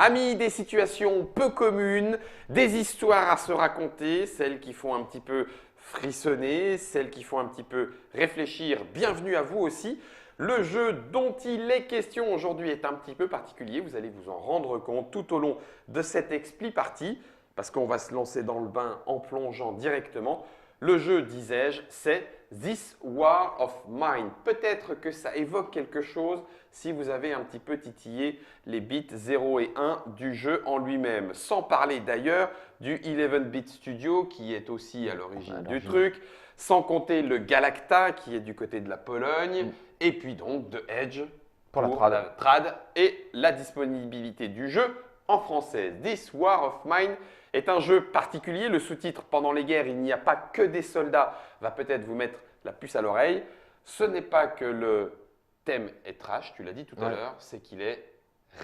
Amis, des situations peu communes, des histoires à se raconter, celles qui font un petit peu frissonner, celles qui font un petit peu réfléchir. Bienvenue à vous aussi. Le jeu dont il est question aujourd'hui est un petit peu particulier. Vous allez vous en rendre compte tout au long de cette expli partie parce qu'on va se lancer dans le bain en plongeant directement. Le jeu, disais-je, c'est This War of Mine. Peut-être que ça évoque quelque chose si vous avez un petit peu titillé les bits 0 et 1 du jeu en lui-même. Sans parler d'ailleurs du 11-bit Studio qui est aussi à l'origine du truc, sans compter le Galacta qui est du côté de la Pologne, et puis donc de Edge pour la trad et la disponibilité du jeu en français. This War of Mine est un jeu particulier. Le sous-titre « Pendant les guerres, il n'y a pas que des soldats » va peut-être vous mettre la puce à l'oreille. Ce n'est pas que le thème est trash, tu l'as dit tout à l'heure, c'est qu'il est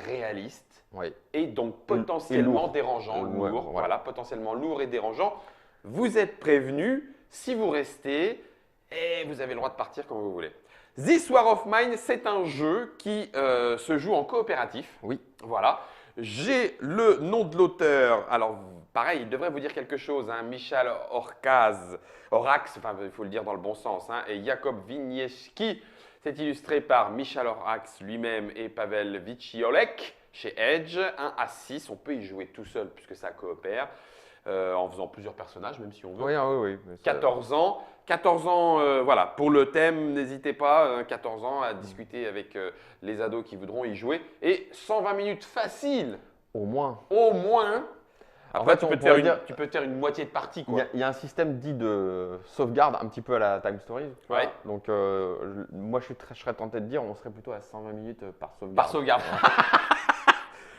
réaliste et donc potentiellement dérangeant, lourd. Voilà, potentiellement lourd et dérangeant. Vous êtes prévenus, si vous restez, et vous avez le droit de partir quand vous voulez. This War of Mine, c'est un jeu qui se joue en coopératif. Oui. Voilà. J'ai le nom de l'auteur. Alors, pareil, il devrait vous dire quelque chose. Hein. Michal Horax, enfin, il faut le dire dans le bon sens, hein, et Jakub Wieniawski. C'est illustré par Michal Horax lui-même et Pavel Wyciolek chez Edge. 1 à 6, on peut y jouer tout seul puisque ça coopère. En faisant plusieurs personnages, même si on veut. Oui. 14 ans. 14 ans, voilà. Pour le thème, n'hésitez pas, 14 ans, à discuter avec les ados qui voudront y jouer. Et 120 minutes faciles. Au moins. Au moins. Après, tu peux te faire une moitié de partie. Il y a un système dit de sauvegarde, un petit peu à la Time Stories. Ouais. Donc, moi, je serais tenté de dire, on serait plutôt à 120 minutes par sauvegarde. Par sauvegarde.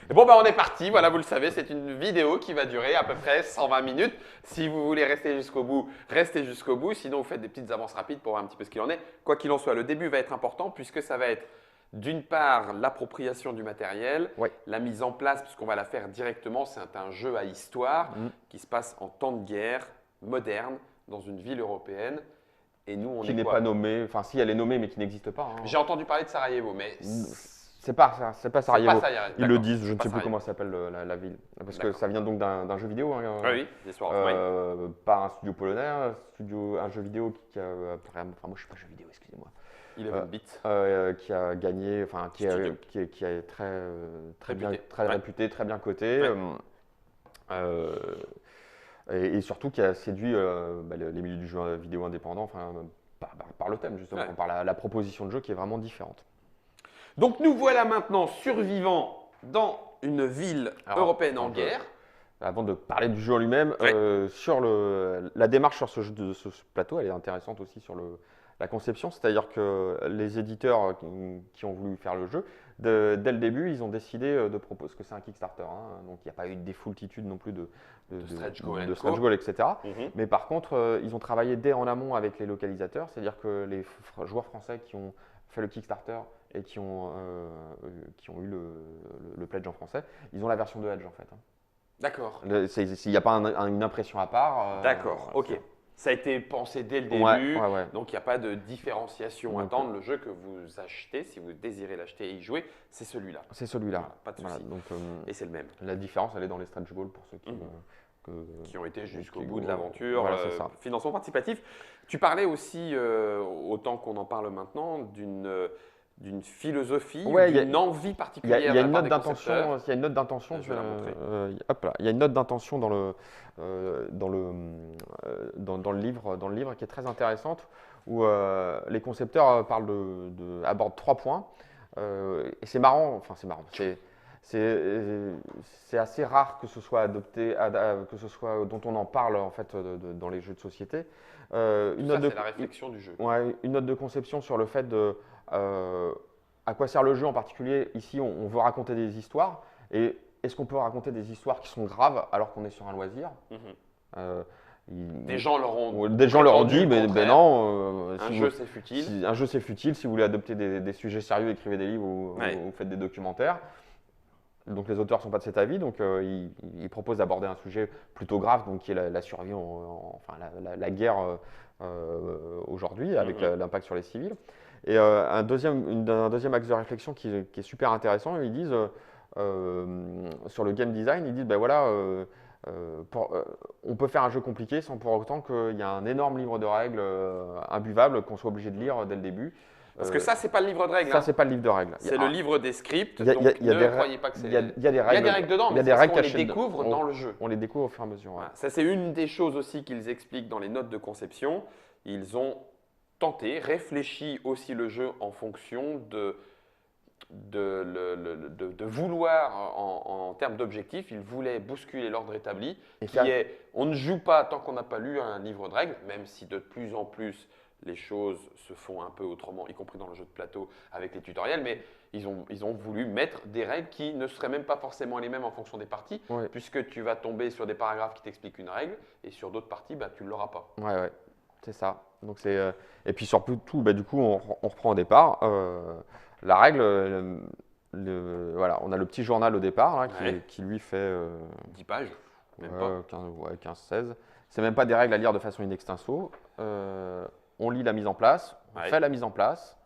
Bon, on est parti. Voilà, vous le savez, c'est une vidéo qui va durer à peu près 120 minutes. Si vous voulez rester jusqu'au bout, restez jusqu'au bout. Sinon, vous faites des petites avances rapides pour voir un petit peu ce qu'il en est. Quoi qu'il en soit, le début va être important puisque ça va être d'une part l'appropriation du matériel, la mise en place, puisqu'on va la faire directement. C'est un jeu à histoire qui se passe en temps de guerre moderne dans une ville européenne. Et nous, on qui n'est pas nommée, enfin si elle est nommée mais qui n'existe pas. Hein. J'ai entendu parler de Sarajevo, mais c'est pas Sarajevo. Ils le disent, je ne sais plus Sarajevo. comment s'appelle la ville. Parce que ça vient donc d'un jeu vidéo. Hein, oui, This War of Mine. Pas un studio polonais, un jeu vidéo qui a. Enfin, moi je ne suis pas jeu vidéo, excusez-moi. 11 bits. Qui a gagné, enfin qui est très bien réputé, très bien coté. Et surtout qui a séduit les milieux du jeu vidéo indépendant par le thème, justement, par la proposition de jeu qui est vraiment différente. Donc nous voilà maintenant survivants dans une ville européenne en guerre. Avant de parler du jeu en lui-même, sur la démarche sur ce plateau, elle est intéressante aussi sur la conception. C'est-à-dire que les éditeurs qui ont voulu faire le jeu, dès le début, ils ont décidé de proposer, parce que c'est un Kickstarter, hein, donc il n'y a pas eu des foultitudes non plus de stretch goal, etc. Mais par contre, ils ont travaillé dès en amont avec les localisateurs, c'est-à-dire que les joueurs français qui ont fait le Kickstarter et qui ont eu le pledge en français, ils ont la version de Edge en fait. Hein. D'accord. Il n'y a pas une impression à part. D'accord, ok. Ça a été pensé dès le début, donc il n'y a pas de différenciation à attendre. Le jeu que vous achetez, si vous désirez l'acheter et y jouer, c'est celui-là. C'est celui-là. Voilà, pas de souci. Et c'est le même. La différence, elle est dans les stretch goals pour ceux qui ont été jusqu'au bout de l'aventure. Financement participatif. Tu parlais aussi, autant qu'on en parle maintenant, d'une philosophie, d'une envie particulière. Il y a une note d'intention. Il y a une note d'intention. Il y a une note d'intention dans le livre qui est très intéressante où les concepteurs abordent 3 points. Et c'est marrant. Enfin, c'est marrant. C'est assez rare que ce soit adopté, dont on en parle en fait dans les jeux de société. C'est la réflexion du jeu. Une note de conception sur le fait de à quoi sert le jeu en particulier. Ici, on veut raconter des histoires. Et est-ce qu'on peut raconter des histoires qui sont graves alors qu'on est sur un loisir Des gens leur ont dit, mais non. Un jeu, c'est futile. Un jeu, c'est futile. Si vous voulez adopter des sujets sérieux, écrivez des livres ou faites des documentaires. Donc les auteurs ne sont pas de cet avis, donc ils proposent d'aborder un sujet plutôt grave, donc qui est la survie, la guerre aujourd'hui, avec l'impact sur les civils. Et un deuxième axe de réflexion qui est super intéressant, ils disent sur le game design, ils disent ben voilà, on peut faire un jeu compliqué sans pour autant qu'il y a un énorme livre de règles imbuvable qu'on soit obligé de lire dès le début. Parce que ça, c'est pas le livre de règles. Ça, c'est pas le livre de règles. C'est le livre des scripts, il y a- donc il y a ne des croyez pas que c'est… il y a des règles. Il y a des règles dedans, il y a mais des c'est parce règles qu'on les cachées découvre dans le jeu. On les découvre au fur et à mesure. Ouais. Voilà. Ça, c'est une des choses aussi qu'ils expliquent dans les notes de conception. Ils ont tenté, réfléchi aussi le jeu en fonction de vouloir en termes d'objectifs. Ils voulaient bousculer l'ordre établi, qui est on ne joue pas tant qu'on n'a pas lu un livre de règles, même si de plus en plus les choses se font un peu autrement, y compris dans le jeu de plateau avec les tutoriels, mais ils ont voulu mettre des règles qui ne seraient même pas forcément les mêmes en fonction des parties, puisque tu vas tomber sur des paragraphes qui t'expliquent une règle, et sur d'autres parties, bah, tu ne l'auras pas. Ouais, c'est ça. Donc et puis surtout, bah, du coup, on reprend au départ. La règle, voilà, on a le petit journal au départ là, qui lui fait 10 pages, même pas. 15-16. C'est même pas des règles à lire de façon in extenso. On lit la mise en place, on fait la mise en place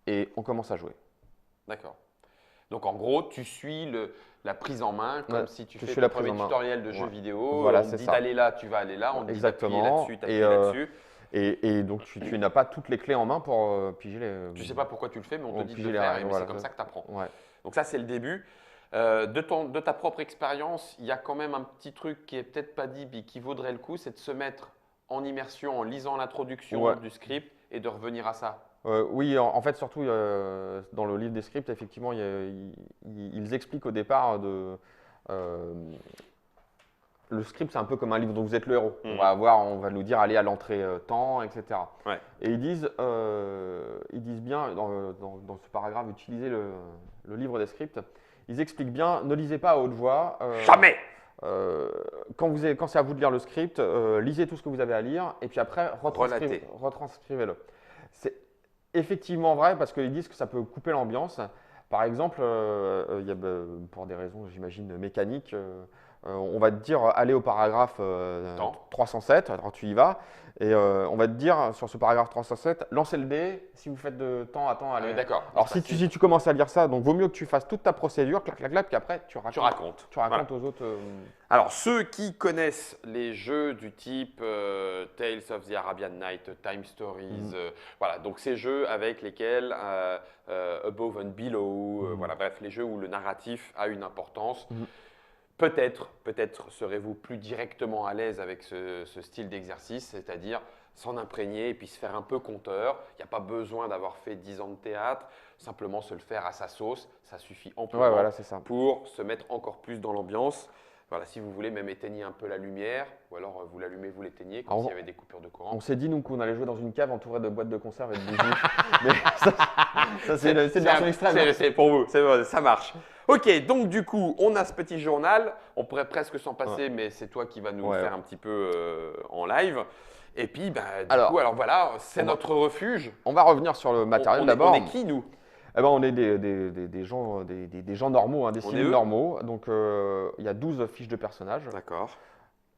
et on commence à jouer. D'accord. Donc en gros, tu suis la prise en main comme si tu fais le premier tutoriel de jeu vidéo. Voilà, on dit d'aller là, tu vas aller là. On dit d'appuyer là-dessus, t'appuies là-dessus. Et donc tu n'as pas toutes les clés en main pour piger les… Tu ne sais pas pourquoi tu le fais, mais on te dit de le faire et c'est comme ça que tu apprends. Ouais. Donc ça, c'est le début. De ta propre expérience, il y a quand même un petit truc qui est peut-être pas dit, mais qui vaudrait le coup, c'est de se mettre en immersion en lisant l'introduction du script et de revenir à ça. Oui, en fait, surtout dans le livre des scripts, effectivement, ils expliquent au départ le script, c'est un peu comme un livre dont vous êtes le héros. On va nous dire, allez à l'entrée temps, etc. Ouais. Et ils disent bien, dans ce paragraphe, utilisez le livre des scripts. Ils expliquent bien, ne lisez pas à haute voix. Jamais. Quand c'est à vous de lire le script, lisez tout ce que vous avez à lire et puis après, retranscrivez-le. C'est effectivement vrai parce qu'ils disent que ça peut couper l'ambiance. Par exemple, pour des raisons, j'imagine, mécaniques, on va te dire allez au paragraphe 307, alors tu y vas, et on va te dire sur ce paragraphe 307, lancez le dé, si vous faites de temps à temps, allez. D'accord. Alors si tu commences à lire ça, donc vaut mieux que tu fasses toute ta procédure, clac, clac, clac, puis après tu racontes voilà. Aux autres. Alors ceux qui connaissent les jeux du type Tales of the Arabian Night, Time Stories, voilà, donc ces jeux avec lesquels Above and Below, voilà, bref, les jeux où le narratif a une importance. Peut-être serez-vous plus directement à l'aise avec ce style d'exercice, c'est-à-dire s'en imprégner et puis se faire un peu conteur. Il n'y a pas besoin d'avoir fait 10 ans de théâtre, simplement se le faire à sa sauce, ça suffit amplement pour se mettre encore plus dans l'ambiance. Voilà, si vous voulez, même éteignez un peu la lumière, ou alors vous l'allumez, vous l'éteignez, comme s'il y avait des coupures de courant. On s'est dit, nous, qu'on allait jouer dans une cave entourée de boîtes de conserve et de bougies. Mais ça c'est une version extrême. C'est pour vous, ça marche. Ok, donc du coup, on a ce petit journal. On pourrait presque s'en passer, mais c'est toi qui vas nous le faire un petit peu en live. Et puis, alors voilà, c'est notre refuge. On va revenir sur le matériel d'abord. On est qui, nous ? Eh ben, on est des gens normaux, des civils normaux. Donc, il y a 12 fiches de personnages. D'accord.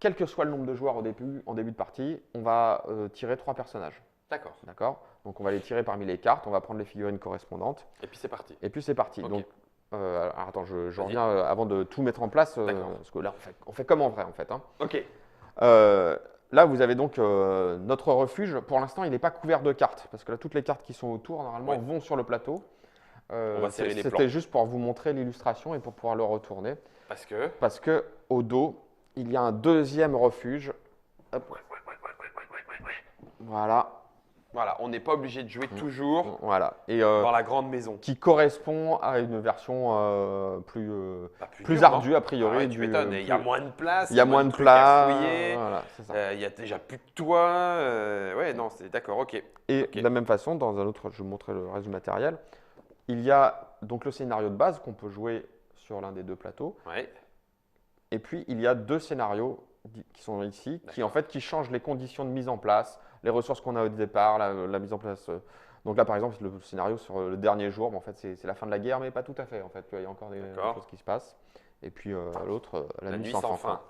Quel que soit le nombre de joueurs en début de partie, on va tirer 3 personnages. D'accord. Donc, on va les tirer parmi les cartes. On va prendre les figurines correspondantes. Et puis, c'est parti. Okay. Donc, alors, attends, je reviens avant de tout mettre en place. Parce que là, on fait comme en vrai, en fait. Hein. Ok. Là, vous avez donc notre refuge. Pour l'instant, il n'est pas couvert de cartes. Parce que là, toutes les cartes qui sont autour, normalement, vont sur le plateau. On va serrer les plans. C'était juste pour vous montrer l'illustration et pour pouvoir le retourner. Parce que au dos, il y a un deuxième refuge. Hop. Voilà, on n'est pas obligé de jouer toujours et, dans la grande maison. Qui correspond à une version plus ardue, a priori. Tu m'étonnes, il y a moins de place. Il y a moins de place. Il y a déjà plus de toit. Non, c'est d'accord, ok. Et de la même façon, dans un autre, je vais vous montrer le reste du matériel. Il y a donc le scénario de base qu'on peut jouer sur l'un des 2 plateaux. Et puis, il y a 2 scénarios qui sont ici, qui changent les conditions de mise en place, les ressources qu'on a au départ, la mise en place. Donc là, par exemple, le scénario sur le dernier jour, en fait, c'est la fin de la guerre, mais pas tout à fait. En fait, il y a encore des choses qui se passent. Et puis l'autre, la nuit sans fin.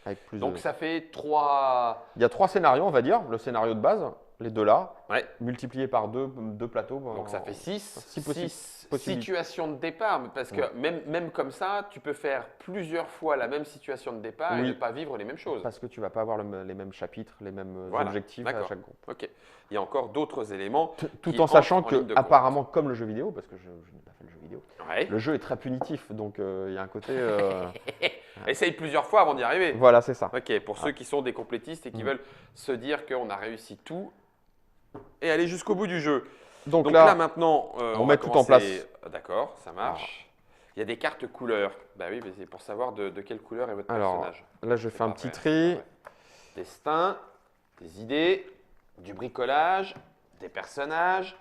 avec plus Donc de... ça fait 3… Il y a 3 scénarios, on va dire. Le scénario de base, les deux là, Ouais. multiplié par deux plateaux. Donc ça fait 6. six 6 possibilités. situations de départ. Parce que même comme ça, tu peux faire plusieurs fois la même situation de départ et Oui. ne pas vivre les mêmes choses. Parce que tu vas pas avoir les mêmes chapitres, les mêmes Voilà, objectifs à d'accord. chaque groupe. Ok. Il y a encore d'autres éléments. Tout qui en sachant entrent en ligne que, de compte. apparemment, comme le jeu vidéo, parce que je n'ai pas fait le jeu vidéo, Ouais. le jeu est très punitif. Donc il y a un côté. Essaye plusieurs fois avant d'y arriver. Voilà, c'est ça. Ok, pour ceux qui sont des complétistes et qui Mm. veulent se dire qu'on a réussi tout et aller jusqu'au bout du jeu. Donc, Donc là, là, maintenant, on va met tout en commencer- place. D'accord, ça marche. Il y a des cartes couleurs. Bah oui, mais c'est pour savoir de quelle couleur est votre Alors, personnage. là, je C'est fais un pas petit vrai, tri. c'est pas vrai. Destin, des idées, du bricolage, des personnages,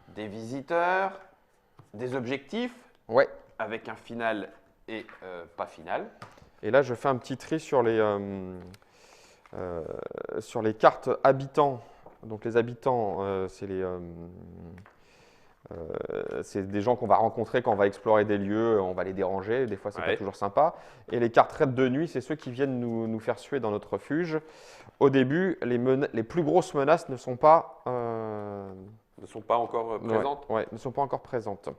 des visiteurs, des objectifs, Ouais. avec un final et pas final. Et là, je fais un petit tri sur les cartes habitants. Donc les habitants, c'est des gens qu'on va rencontrer quand on va explorer des lieux, on va les déranger, des fois c'est Ouais. pas toujours sympa. Et les cartes raids de nuit, c'est ceux qui viennent nous faire suer dans notre refuge. Au début, les plus grosses menaces ne sont pas, Ne sont pas encore présentes. ouais, ne sont pas encore présentes.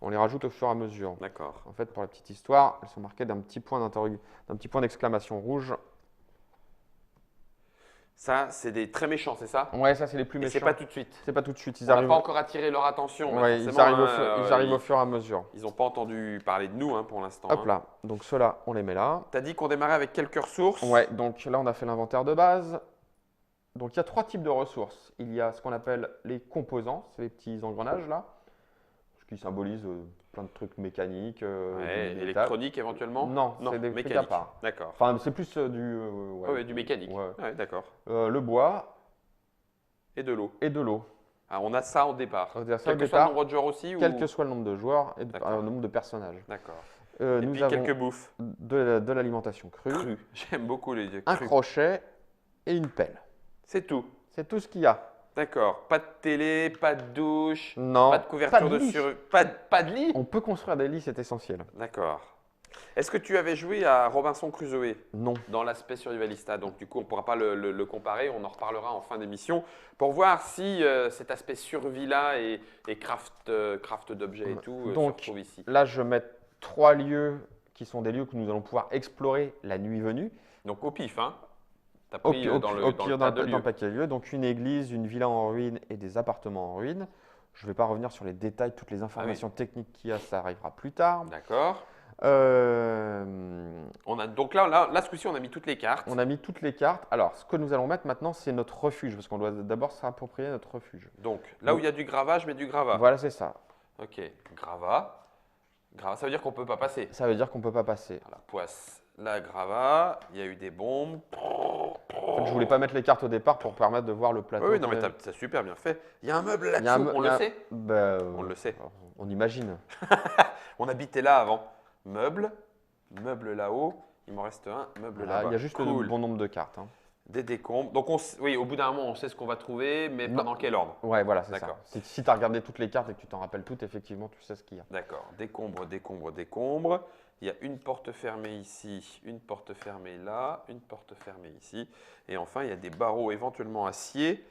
On les rajoute au fur et à mesure. D'accord. En fait, pour la petite histoire, elles sont marquées d'un petit point d'exclamation rouge. Ça, c'est des très méchants, c'est ça? Ouais, ça c'est les plus Et méchants. c'est pas tout de suite. C'est pas tout de suite. On n'a pas encore attiré leur attention. mais Ouais, ils forcément, arrivent, hein, ils arrivent au fur et à mesure. Ils n'ont pas entendu parler de nous pour l'instant. Hop là. Donc ceux-là, on les met là. Tu as dit qu'on démarrait avec quelques ressources. Ouais. Donc là, on a fait l'inventaire de base. Donc il y a 3 types de ressources. Il y a ce qu'on appelle les composants, c'est les petits engrenages là, ce qui symbolise plein de trucs mécaniques. Ouais, des électronique éventuellement? Non, c'est des trucs à mécanique. part. D'accord. Enfin, c'est plus du. Ouais, du mécanique. Ouais. Ouais, d'accord. Le bois Et de l'eau. et de l'eau. Ah, on a ça au départ. On a ça Quel au que soit le départ, nombre de joueurs aussi quel ou… que soit le nombre de joueurs et D'accord. le nombre de personnages. D'accord. Et Nous puis avons quelques bouffes. de l'alimentation crue, Crues. J'aime beaucoup les un crus. crochet et une pelle. C'est tout. C'est tout ce qu'il y a. D'accord. Pas de télé, pas de douche, Non, pas de couverture lit. pas de lit. On peut construire des lits, c'est essentiel. D'accord. Est-ce que tu avais joué à Robinson Crusoe Non. dans l'aspect survivalista? Donc du coup, on ne pourra pas le comparer, on en reparlera en fin d'émission pour voir si cet aspect survie-là et craft d'objets et tout se Donc, retrouve ici. Là, je mets 3 lieux qui sont des lieux que nous allons pouvoir explorer la nuit venue. Donc au pif, hein? Tu as Au pris pire, dans le dans tas de le lieux. paquet de lieux. Donc une église, une villa en ruine et des appartements en ruine. Je ne vais pas revenir sur les détails, toutes les informations techniques qu'il y a, ça arrivera plus tard. D'accord. Euh, Donc là, ce coup-ci, on a mis toutes les cartes. on a mis toutes les cartes. Alors, ce que nous allons mettre maintenant, c'est notre refuge, parce qu'on doit d'abord s'approprier notre refuge. Donc là où il y a du gravat, je mets du gravat. Voilà, c'est ça. Ok, gravat. Gravat, ça veut dire qu'on ne peut pas passer. Ça veut dire qu'on ne peut pas passer. Voilà, poisse. Là, gravat, il y a eu des bombes. En fait, je voulais pas mettre les cartes au départ pour permettre de voir le plateau. Oui, non, mais t'as super bien fait. Il y a un meuble Il y a un là-dessous, me- on il y a le un- sait. Bah, On le sait. On imagine. On habitait là avant. Meuble, meuble là-haut. Il m'en reste un, meuble Voilà, là-bas. il y a juste Cool. le bon nombre de cartes. Hein. Des décombres. Donc, oui, au bout d'un moment, on sait ce qu'on va trouver, mais pas Non. dans quel ordre. Ouais, voilà, c'est ça. D'accord. Si tu as regardé toutes les cartes et que tu t'en rappelles toutes, effectivement, tu sais ce qu'il y a. D'accord. Décombre, décombre, décombre. Il y a une porte fermée ici, une porte fermée là, une porte fermée ici. Et enfin, il y a des barreaux éventuellement acier.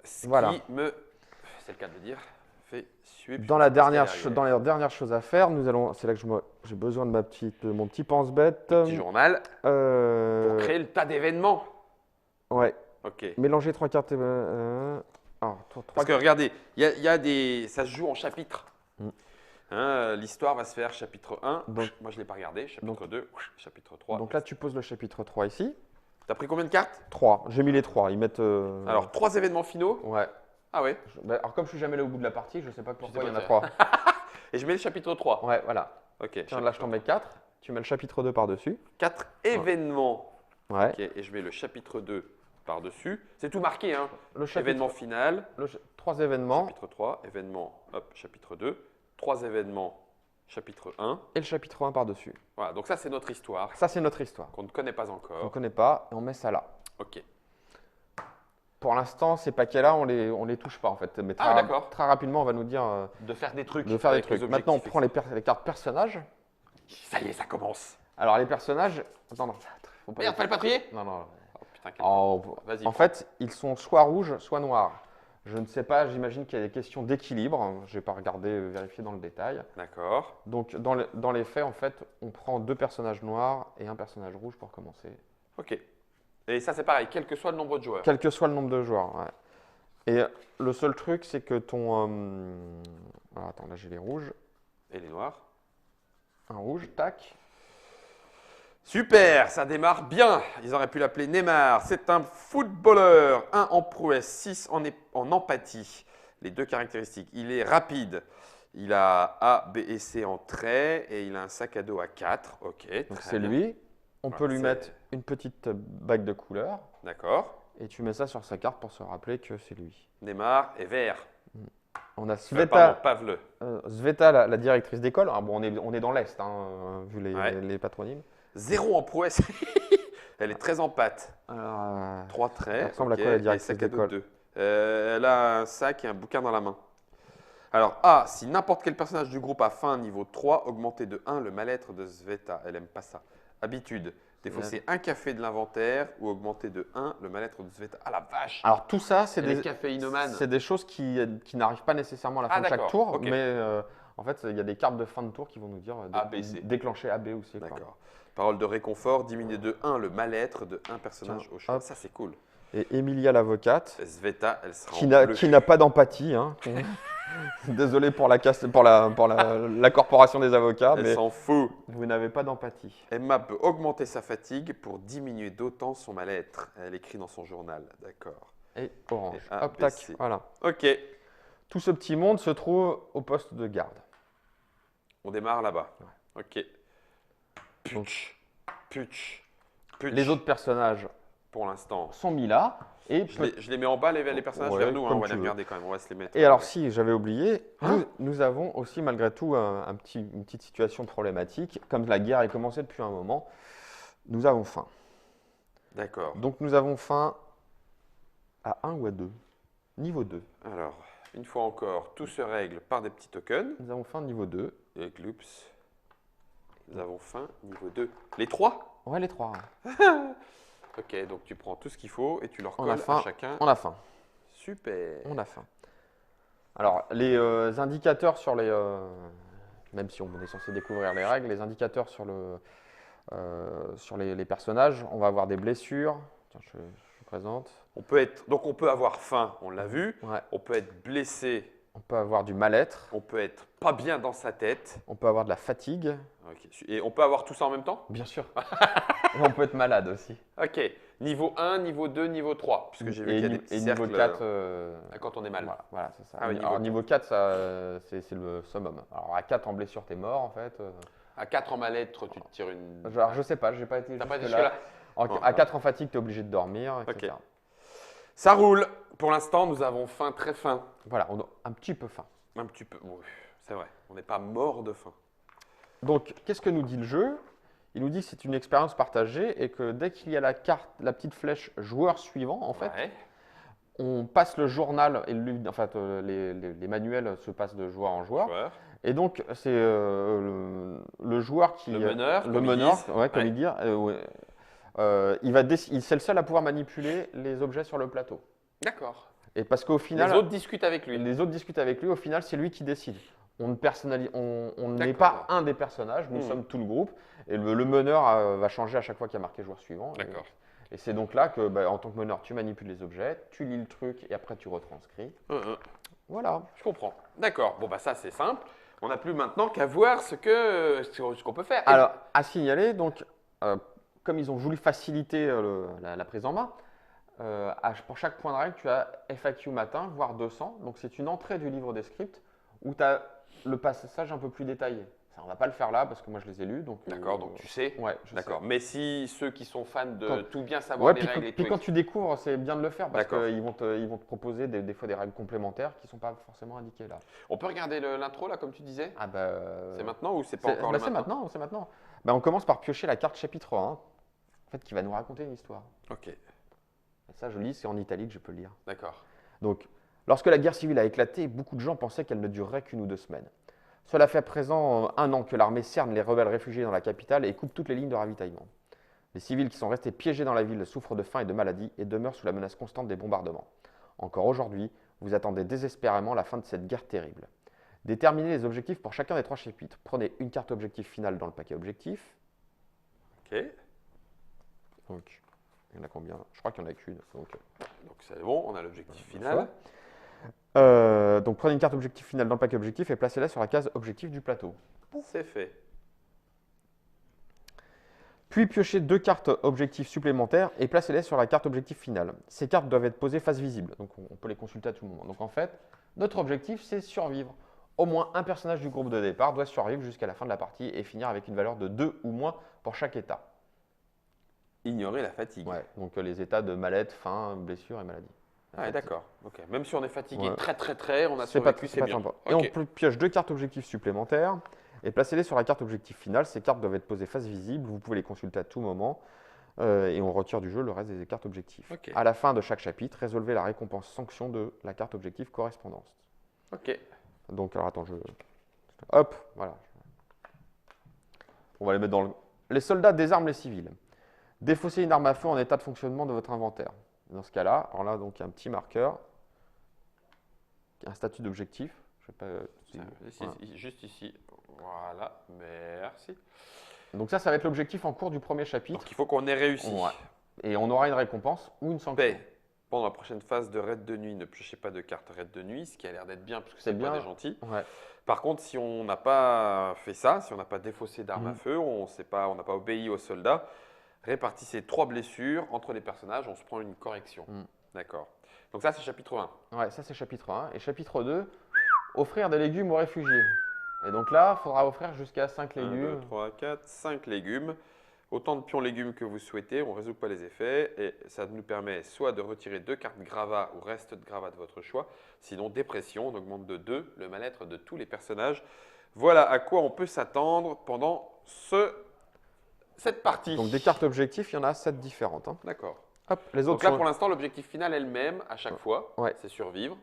Ce Voilà. qui me, c'est le cas de le dire, fait suer. Dans les dernières choses à faire, c'est là que j'ai besoin de mon petit pense-bête. Petit journal pour Euh, créer le tas d'événements. ouais, Ok. mélanger 3 cartes. Alors, Parce que regardez, ça se joue en chapitres. Mm. Hein, l'histoire va se faire chapitre 1. Donc- Moi, je ne l'ai pas regardé. Chapitre 2, chapitre 3. Donc là, tu poses le chapitre 3 ici. Tu as pris combien de cartes? 3. J'ai mis les 3. Ils mettent. Alors, 3 événements finaux. Ouais. Ah ouais. Alors, comme je suis jamais allé au bout de la partie, je sais pas pourquoi sais il y en pas a 3. Et je mets le chapitre 3. Ouais, voilà. Ok. Tiens, là, je t'en mets 4. Tu mets le chapitre 2 par-dessus. 4 événements. Ouais. Ok. Et je mets le chapitre 2 par-dessus. C'est tout marqué, hein. Le chapitre, Événement final. 3 événements Chapitre 3. Événement, hop, chapitre 2. 3 événements, chapitre 1. et le chapitre 1 par-dessus. Voilà. Donc, ça, c'est notre histoire Ça, c'est notre histoire. qu'on ne connaît pas On ne encore. connaît pas et on met ça là. Ok. Pour l'instant, ces paquets-là, on les touche pas en fait. Mais Ah, d'accord. très rapidement, on va nous dire De faire des trucs. de faire des avec les trucs. Maintenant, on objectifs. prend les cartes personnages. Ça y est, ça commence. Alors, les personnages. Attends, non. faut pas Merde, fallait pas trier. Non, non. Oh, putain, quel En, con. Vas-y. en fait, ils sont soit rouges, soit noirs. Je ne sais pas, j'imagine qu'il y a des questions d'équilibre. Je n'ai pas regardé, vérifié dans le détail. D'accord. Donc, dans les faits, en fait, on prend 2 personnages noirs et un personnage rouge pour commencer. Ok. Et ça, c'est pareil, quel que soit le nombre de joueurs. Quel que soit le nombre de joueurs. Ouais. Et le seul truc, c'est que ton. Alors, attends, là j'ai les rouges. Et les noirs. Un rouge, tac. Super, ça démarre bien. Ils auraient pu l'appeler Neymar. C'est un footballeur. 1 en prouesse, 6 en empathie. Les 2 caractéristiques. Il est rapide. Il a A, B et C en trait et il a un sac à dos à 4. Ok, Donc très c'est bien. lui. On peut lui c'est- mettre une petite bague de couleur. D'accord. Et tu mets ça sur sa carte pour se rappeler que c'est lui. Neymar est vert. On a Pardon, Sveta, Pavle. Sveta la directrice d'école. Ah, bon, on est dans l'Est, hein, vu Ouais. les patronymes. 0 en prouesse. Elle est très en pâte. Alors, 3 traits. Elle ressemble à ok, quoi, la et directrice sac à dos d'école 2. Elle a un sac et un bouquin dans la main. Alors, A, si n'importe quel personnage du groupe a faim niveau 3, augmentez de 1 le mal-être de Sveta. Elle aime pas ça. Habitude, défausser un café de l'inventaire ou augmenter de 1 le mal-être de Sveta. Ah la vache. Alors tout ça, c'est Elle est des, caféinomane. c'est des choses qui n'arrivent pas nécessairement à la Ah, fin de chaque d'accord, tour, ok. mais en fait, il y a des cartes de fin de tour qui vont nous dire A, B, C. déclencher A, B ou C. quoi. D'accord. Parole de réconfort, diminuer de 1 le mal-être de 1 personnage Tiens, au choix. hop. Ça, c'est cool. Et Emilia l'avocate, Sveta, elle sera qui en n'a bleu. qui n'a pas d'empathie. Hein. Désolé pour la corporation des avocats, Elle mais s'en fout. vous n'avez pas d'empathie. Emma peut augmenter sa fatigue pour diminuer d'autant son mal-être. Elle écrit dans son journal. D'accord. Et orange. Et A, Hop, B, tac, C. voilà. Ok. Tout ce petit monde se trouve au poste de garde. On démarre là-bas. Ok. Donc, Putsch. Putsch. les autres personnages Pour l'instant. sont mis là. Et, Je les mets en bas, les personnages Ouais, vers nous. Hein, comme on va tu les veux. regarder quand même. On va se les mettre. Et alors, si j'avais oublié, Hein nous avons aussi malgré tout une petite situation problématique. Comme la guerre est commencée depuis un moment, nous avons faim. D'accord. Donc nous avons faim à 1 ou à 2. Niveau 2. Alors, une fois encore, tout se règle par des petits tokens. Nous avons faim niveau 2. Et gloops. Nous avons faim niveau 2. Les 3. Ouais, les 3. Ok, donc tu prends tout ce qu'il faut et tu leur On a colles faim. à chacun. On a faim. Super. On a faim. Alors, les indicateurs sur les... même si on est censé découvrir les règles, les indicateurs sur les personnages, on va avoir des blessures. Tiens, je présente. Donc on peut avoir faim, on l'a vu. Ouais. On peut être blessé. On peut avoir du mal-être. On peut être pas bien dans sa tête. On peut avoir de la fatigue. Ok. Et on peut avoir tout ça en même temps? Bien sûr. Et on peut être malade aussi. Ok. Niveau 1, niveau 2, niveau 3. Puisque j'ai vu qu'il y a des petits et cercles niveau 4, quand on est mal. voilà, c'est ça. Ah oui, Alors, niveau niveau 4, c'est le summum. Alors à 4 en blessure, t'es mort en fait. À 4 en mal-être, tu te tires une. Alors, je sais pas, j'ai pas été T'as pas été jusque-là. jusque-là? À 4 en fatigue, t'es obligé de dormir, etc. Ok. Ça roule. Pour l'instant, nous avons faim, très faim. Voilà, on a un petit peu faim. Un petit peu. Bon, c'est vrai. On n'est pas mort de faim. Donc, qu'est-ce que nous dit le jeu? Il nous dit que c'est une expérience partagée et que dès qu'il y a la carte, la petite flèche joueur suivant, en fait, Ouais. on passe le journal et en fait, les manuels se passent de joueur en joueur. Joueur. Et donc, c'est le joueur qui. Le meneur, Le comme ils meneur, disent. ouais, comme Ouais. il dit. C'est le seul à pouvoir manipuler les objets sur le plateau. D'accord. Et parce qu'au final. Les autres discutent avec lui. Les autres discutent avec lui, au final, c'est lui qui décide. On n'est D'accord. pas un des personnages, nous sommes tout le groupe. Et le meneur va changer à chaque fois qu'il y a marqué joueur suivant. D'accord. Et c'est donc là que, en tant que meneur, tu manipules les objets, tu lis le truc et après tu retranscris. Voilà. Je comprends. D'accord. Bon, bah ça, c'est simple. On n'a plus maintenant qu'à voir ce qu'on peut faire. Alors, à signaler, donc, comme ils ont voulu faciliter la prise en main, pour chaque point de règle, tu as FAQ matin, voire 200. Donc, c'est une entrée du livre des scripts où tu as le passage un peu plus détaillé. Ça, on ne va pas le faire là parce que moi, je les ai lus. D'accord, donc tu sais. Ouais, je D'accord. sais. Mais si ceux qui sont fans de Quand- tout bien savoir Ouais, les puis, règles et puis tout, quand tu découvres, c'est bien de le faire parce D'accord. qu'ils vont te proposer des fois des règles complémentaires qui ne sont pas forcément indiquées là. on peut regarder l'intro là, comme tu disais. Ah bah, C'est maintenant ou c'est pas encore c'est maintenant, c'est maintenant. Bah, on commence par piocher la carte chapitre 1, en fait, qui va nous raconter une histoire. Ok. Et ça, je lis, c'est en italique, je peux le lire. D'accord. Donc, lorsque la guerre civile a éclaté, beaucoup de gens pensaient qu'elle ne durerait qu'1 ou 2 semaines. Cela fait à présent 1 an que l'armée cerne les rebelles réfugiés dans la capitale et coupe toutes les lignes de ravitaillement. Les civils qui sont restés piégés dans la ville souffrent de faim et de maladie et demeurent sous la menace constante des bombardements. Encore aujourd'hui, vous attendez désespérément la fin de cette guerre terrible. Déterminez les objectifs pour chacun des 3 chapitres. Prenez une carte objectif finale dans le paquet objectif. Ok. Donc, il y en a combien? Je crois qu'il n'y en a qu'une. Donc c'est bon, on a l'objectif final. Donc prenez une carte objectif finale dans le paquet objectif et placez-la sur la case objectif du plateau. C'est fait. Puis piochez 2 cartes objectifs supplémentaires et placez-les sur la carte objectif finale. Ces cartes doivent être posées face visible, donc on peut les consulter à tout moment. Donc en fait, notre objectif c'est survivre. Au moins un personnage du groupe de départ doit survivre jusqu'à la fin de la partie et finir avec une valeur de 2 ou moins pour chaque état. Ignorer la fatigue. Ouais, donc les états de mal-être, faim, blessure et maladie. Ah, d'accord. Ok. Même si on est fatigué Ouais. très, on a C'est pas, survécu, c'est c'est pas bien. sympa. Ok. Et on pioche 2 cartes objectifs supplémentaires et placez-les sur la carte objectif finale. Ces cartes doivent être posées face visible. Vous pouvez les consulter à tout moment. Et on retire du jeu le reste des cartes objectifs. Ok. À la fin de chaque chapitre, résolvez la récompense sanction de la carte objectif correspondance. Ok. Donc, alors attends, hop, voilà. On va les mettre dans le. Les soldats désarment les civils. Défaussez une arme à feu en état de fonctionnement de votre inventaire. Dans ce cas-là, alors là, donc, il y a un petit marqueur, un statut d'objectif. Je sais pas. Voilà. Juste ici. Voilà. Merci. Donc ça va être l'objectif en cours du premier chapitre. Donc il faut qu'on ait réussi. Ouais. Et on aura une récompense ou une sanction. Paix. Pendant la prochaine phase de raid de nuit, ne piochez pas de carte raid de nuit, ce qui a l'air d'être bien parce que c'est bien. pas des gentils. Ouais. Par contre, si on n'a pas fait ça, si on n'a pas défaussé d'armes à feu, on n'a pas obéi aux soldats, répartissez 3 blessures entre les personnages, on se prend une correction. D'accord. Donc ça, c'est chapitre 1. Ouais, ça c'est chapitre 1. Et chapitre 2, offrir des légumes aux réfugiés. Et donc là, il faudra offrir jusqu'à 5 1, légumes. 2, 3, 4, 5 légumes. Autant de pions légumes que vous souhaitez, on ne résout pas les effets et ça nous permet soit de retirer 2 cartes gravats ou reste de gravats de votre choix, sinon dépression, on augmente de 2 le mal-être de tous les personnages. Voilà à quoi on peut s'attendre pendant cette partie. Donc des cartes objectifs, il y en a 7 différentes. Hein. D'accord. Hop, les Donc autres là sont- pour l'instant l'objectif final est le même à chaque fois, Ouais. c'est survivre.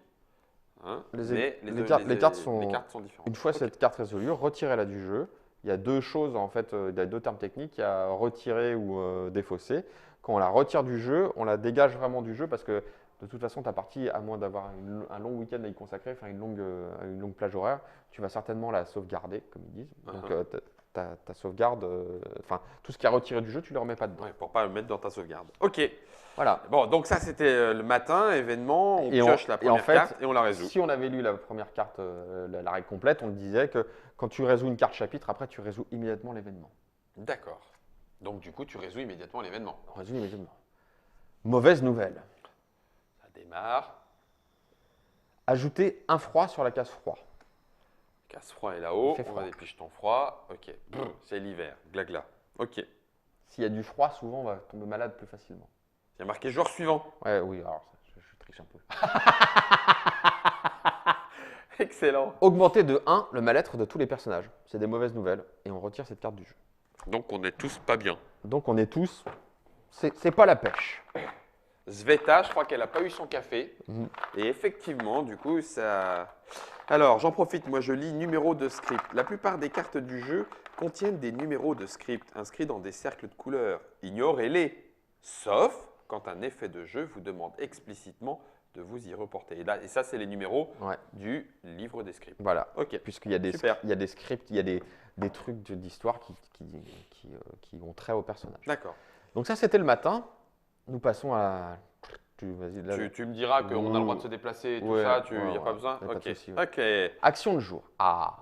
Hein, Les cartes sont- les cartes sont différentes. Une fois Ok. cette carte résolue, retirez-la du jeu. Il y a 2 choses, en fait, il y a 2 termes techniques, il y a retirer ou défausser. Quand on la retire du jeu, on la dégage vraiment du jeu parce que de toute façon, ta partie, à moins d'avoir un long week-end à y consacrer, enfin une longue plage horaire, tu vas certainement la sauvegarder, comme ils disent. Donc ta sauvegarde, enfin tout ce qui est retiré du jeu, tu ne le remets pas dedans. Ouais, pour ne pas le mettre dans ta sauvegarde. Ok. Voilà. Bon, donc ça c'était le matin, événement, on Et pioche la et première carte et on la résout. Si on avait lu la première carte, la règle complète, on disait que quand tu résous une carte chapitre, après tu résous immédiatement l'événement. D'accord. Donc du coup, tu résous immédiatement l'événement. On résout immédiatement. Mauvaise nouvelle. Ça démarre. Ajoutez un froid sur la case froid. Casse froid est là-haut. Il fait On froid. va des pichetons froids. Ok. Brr, c'est l'hiver. Glagla. Ok. Il S'il y a du froid, souvent on va tomber malade plus facilement. y a marqué joueur suivant. Ouais, oui, alors je triche un peu. Excellent. Augmenter de 1 le mal-être de tous les personnages. C'est des mauvaises nouvelles et on retire cette carte du jeu. Donc on est tous pas bien. Donc on est tous. C'est pas la pêche. Sveta, je crois qu'elle n'a pas eu son café. Et effectivement, du coup, ça. Alors, j'en profite, moi je lis numéros de script. La plupart des cartes du jeu contiennent des numéros de script inscrits dans des cercles de couleurs. Ignorez-les, sauf quand un effet de jeu vous demande explicitement de vous y reporter. Et ça, c'est les numéros Ouais. du livre des scripts. Voilà. Ok. Puisqu'il y a des, Super. il y a des scripts, il y a des trucs d'histoire qui ont trait au personnage. D'accord. Donc ça, c'était le matin. Nous passons à. Vas-y, là, Tu me diras qu'on a le droit de se déplacer et tout Ouais, ça, il ouais, n'y a ouais. pas besoin. Y a pas de Ok. souci, ouais. Ok. Action de jour. Ah.